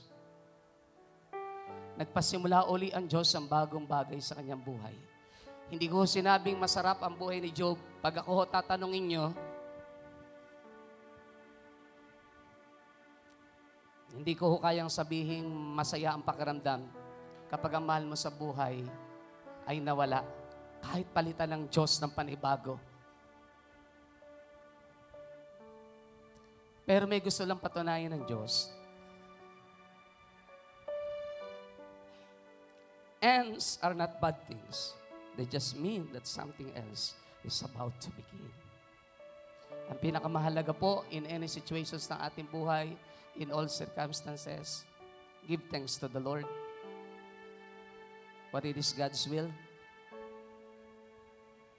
S1: Nagpasimula uli ang Diyos ang bagong bagay sa kanyang buhay. Hindi ko sinabing masarap ang buhay ni Job. Pag ako tatanungin nyo, hindi ko kayang sabihin masaya ang pakiramdam kapag ang mahal mo sa buhay ay nawala. Kahit palitan ng Diyos ng panibago. Pero may gusto lang patunayan ng Diyos. Ends are not bad things. They just mean that something else is about to begin. Ang pinakamahalaga po in any situations ng ating buhay, in all circumstances, give thanks to the Lord. What it is God's will.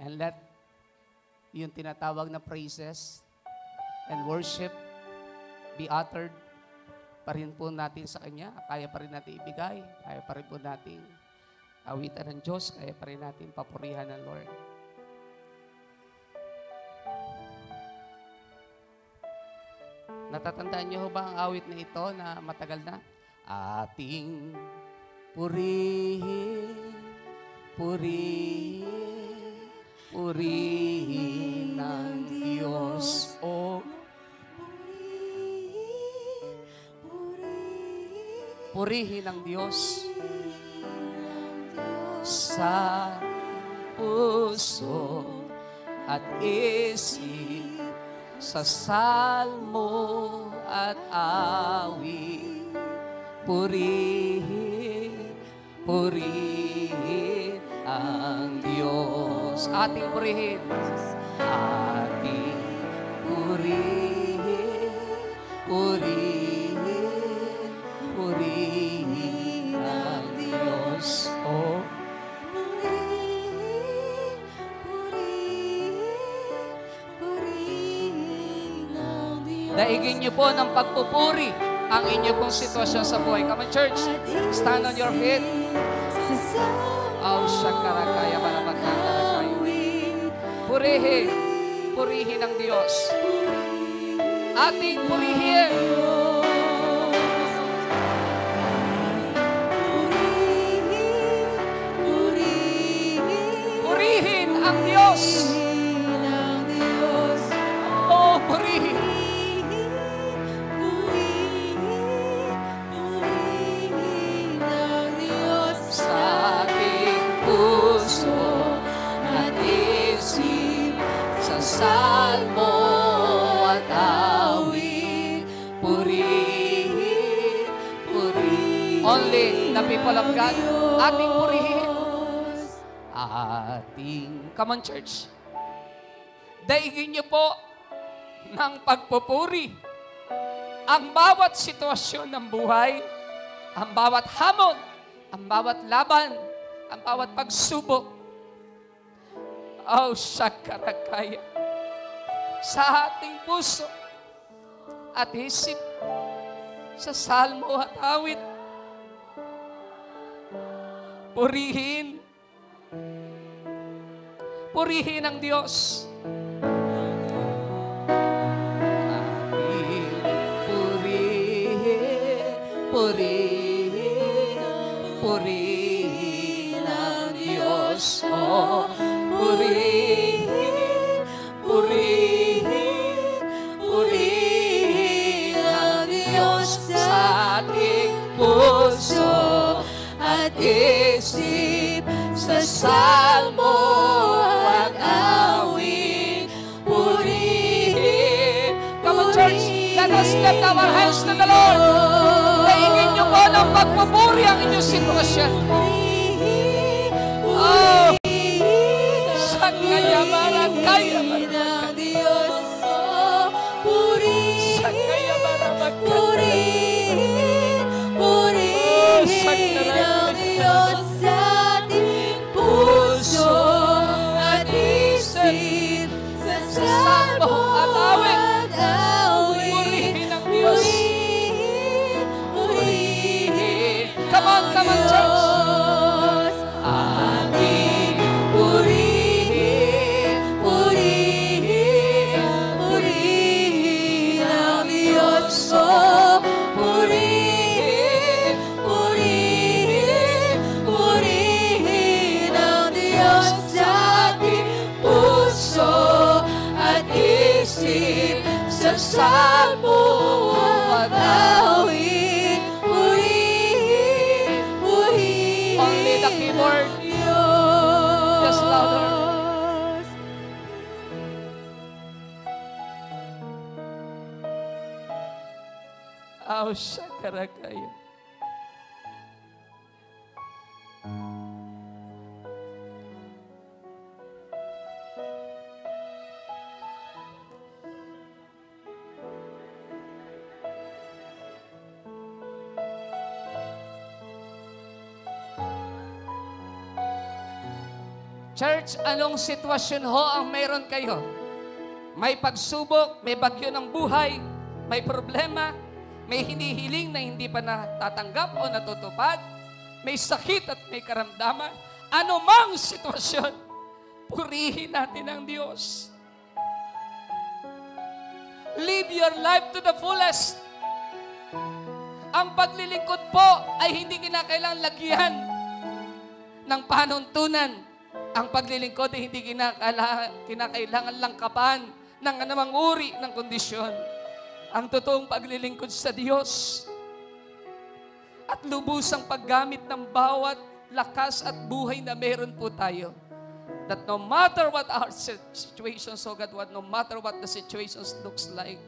S1: And let yung tinatawag na praises and worship be uttered pa rin po natin sa Kanya. Kaya pa rin natin ibigay. Kaya pa rin po natin awitan ng Diyos. Kaya pa rin natin papurihan ng Lord. Natatandaan niyo ba ang awit na ito na matagal na? Ating purihin, purihin, purihin ng Diyos. O purihin ng Diyos sa puso at isip, sa salmo at awit. Purihin, purihin ang Diyos. Ating purihin. Ating purihin, purihin, purihin ang Diyos. Oh. Daigin niyo po ng pagpupuri ang inyo pong sitwasyon sa buhay. Come on, church. Stand on your feet. Oh, shakarakaya, marabagkakarakaya. Purihin. Purihin ang Diyos. Ating purihin. Purihin ang Diyos. Oh, purihin. Salmo at awit, purihin, purihin. Only the people of God, ating purihin. Ating, come on church, daigin niyo po ng pagpupuri ang bawat sitwasyon ng buhay, ang bawat hamon, ang bawat laban, ang bawat pagsubok. Oh, shakarakaya. Sa ating puso at isip, sa salmo at awit, purihin, purihin ang Diyos. Ating purihin, purihin, purihin ang Diyos. Oh, purihin, purihin. Puso at isip, sa salmo at awit, purihin. Come on church, let us lift our hands to the Lord. Daigin niyo po ng pagpupuri ang inyong sitwasyon. Oh, sa kayamanan, kayamanan Diyos. Sa kayamanan, purihin. Purihin ang Diyos sa ating puso at isip, sa salmo at awit, purihin ang Diyos. Purihin. Come on, church. Ating purihin. salmo at awit, purihin, purihin. Only the keyboard. Just louder. Aw, syakara kayo. Church, anong sitwasyon ho ang meron kayo? May pagsubok, may bagyo ng buhay, may problema, may hinihiling na hindi pa natatanggap o natutupad, may sakit at may karamdaman. Ano mang sitwasyon, purihin natin ang Diyos. Live your life to the fullest. Ang paglilingkod po ay hindi kinakailangan lagyan ng panuntunan. Ang paglilingkod ay hindi kinakailangan langkapan ng anumang uri ng kondisyon. Ang totoong paglilingkod sa Diyos at lubusang paggamit ng bawat lakas at buhay na meron po tayo. That no matter what our situations, so God, no matter what the situations looks like,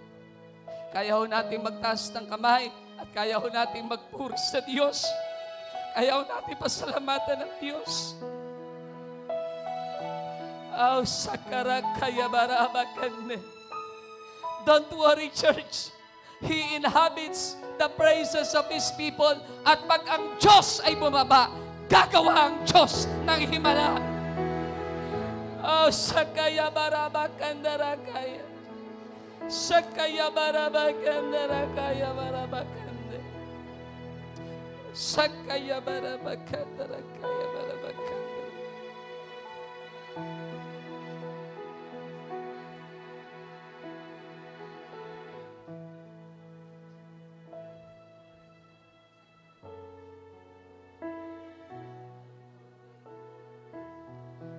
S1: kaya ho natin magtaas ng kamay at kaya ho natin magpuri sa Diyos. Kaya ho natin pasalamatan ng Diyos. Oh, sakara kaya barabakan. Don't worry, church. He inhabits the praises of His people. At pag ang Diyos ay bumaba, gagawa ang Diyos ng himala. Oh, sakaya barabakan darakaya. Sakaya barabakan darakaya barabakan. Sakaya barabakan darakaya barabakan.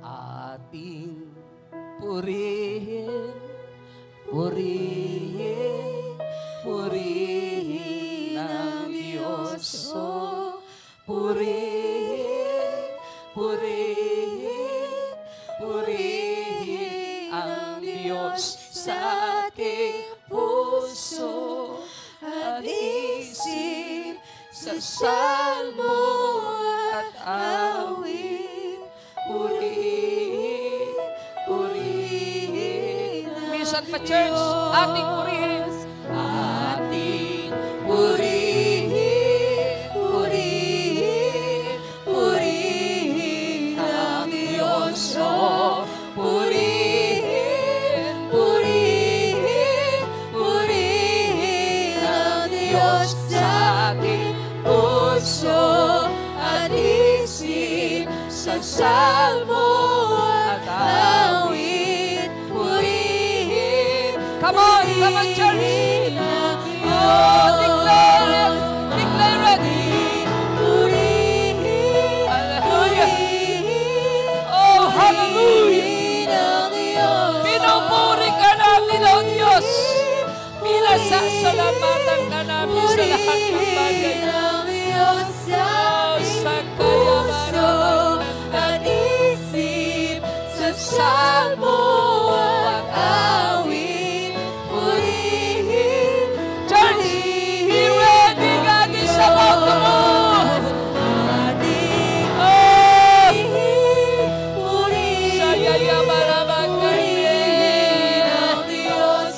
S1: Ating purihin, purihin, purihin ang Diyos. Oh, purihin, purihin, purihin ang Diyos sa ating puso at isip, sa salmo at awit. Purihin, purihin. Minsan pa, church, ating purihin. Ating purihin, purihin, purihin ang Diyos. Oh, purihin, purihin, purihin ang Diyos sa ating puso at isip, sa salmo at awit, purihin. Come on, church! Oh, declare it! Declare it! Purihin, hallelujah! Oh, hallelujah! Pinupuri ka natin, O Diyos! Pinasasalamatan ka namin sa lahat ng bagay. Oh, sakaya barabakan at isip, sa salmo at awit, purihin. Church, be ready, God is about to move. Ating purihin, sayaya barabakan ang Diyos.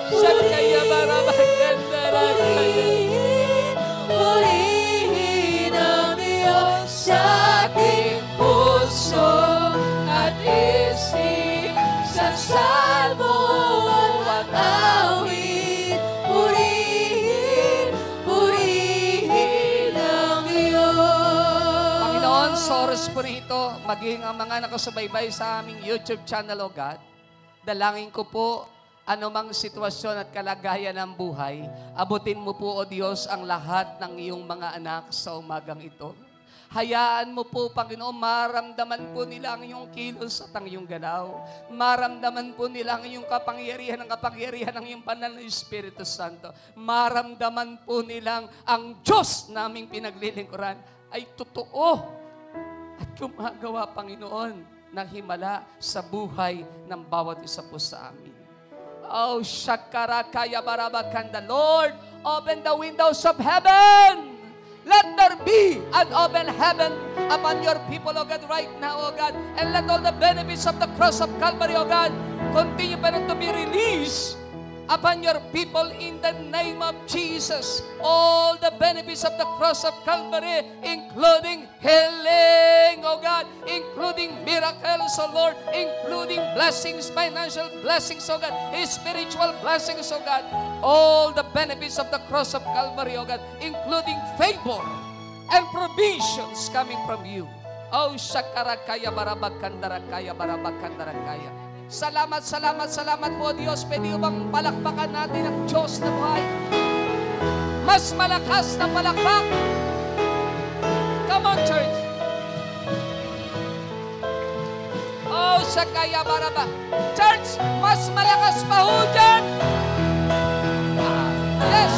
S1: Sakaya barabakan darakaya. Purihin ang Diyos sa ating puso at isip, sa salmo at awit, purihin, purihin ang Diyos. Panginoon, soros po rito, maging ang mga nakasubaybay sa aming YouTube channel, O God. Dalangin ko po, anumang sitwasyon at kalagayan ng buhay, abutin mo po, O Diyos, ang lahat ng iyong mga anak sa umagang ito. Hayaan mo po, Panginoon, maramdaman po nila ang iyong kilos at ang iyong galaw. Maramdaman po nila ang iyong kapangyarihan ng iyong banal na Espiritu Santo. Maramdaman po nilang ang Diyos naming pinaglilingkuran ay totoo at gumagawa, Panginoon, ng himala sa buhay ng bawat isa po sa amin. Oh, Shakara Kaya Barabakanda. Lord, open the windows of heaven. Let there be an open heaven upon your people, O God, right now, O God. And let all the benefits of the cross of Calvary, O God, continue pa to be released upon your people in the name of Jesus. All the benefits of the cross of Calvary, including healing, oh God, including miracles, oh Lord, including blessings, financial blessings, oh God, spiritual blessings, oh God. All the benefits of the cross of Calvary, oh God, including favor and provisions coming from you. Oh, Shakarakaya Barabakandara Barabakandara. Salamat, salamat, salamat po, Diyos. Pwede bang palakpakan natin ang Diyos na buhay? Mas malakas na palakpak. Come on, church. Oh, Sakaya Baraba. Church, mas malakas pa ho dyan. Yes.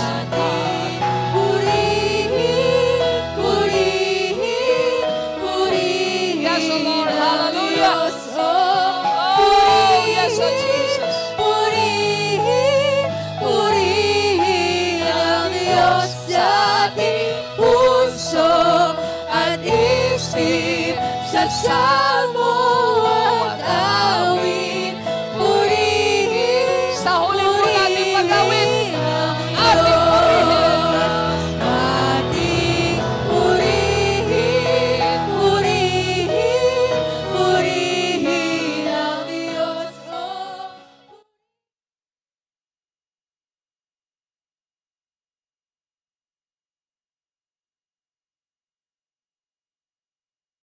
S1: Yes, O Lord. Hallelujah. Yes, O Jesus.
S2: Purihin ang Diyos sa ating puso at isip sa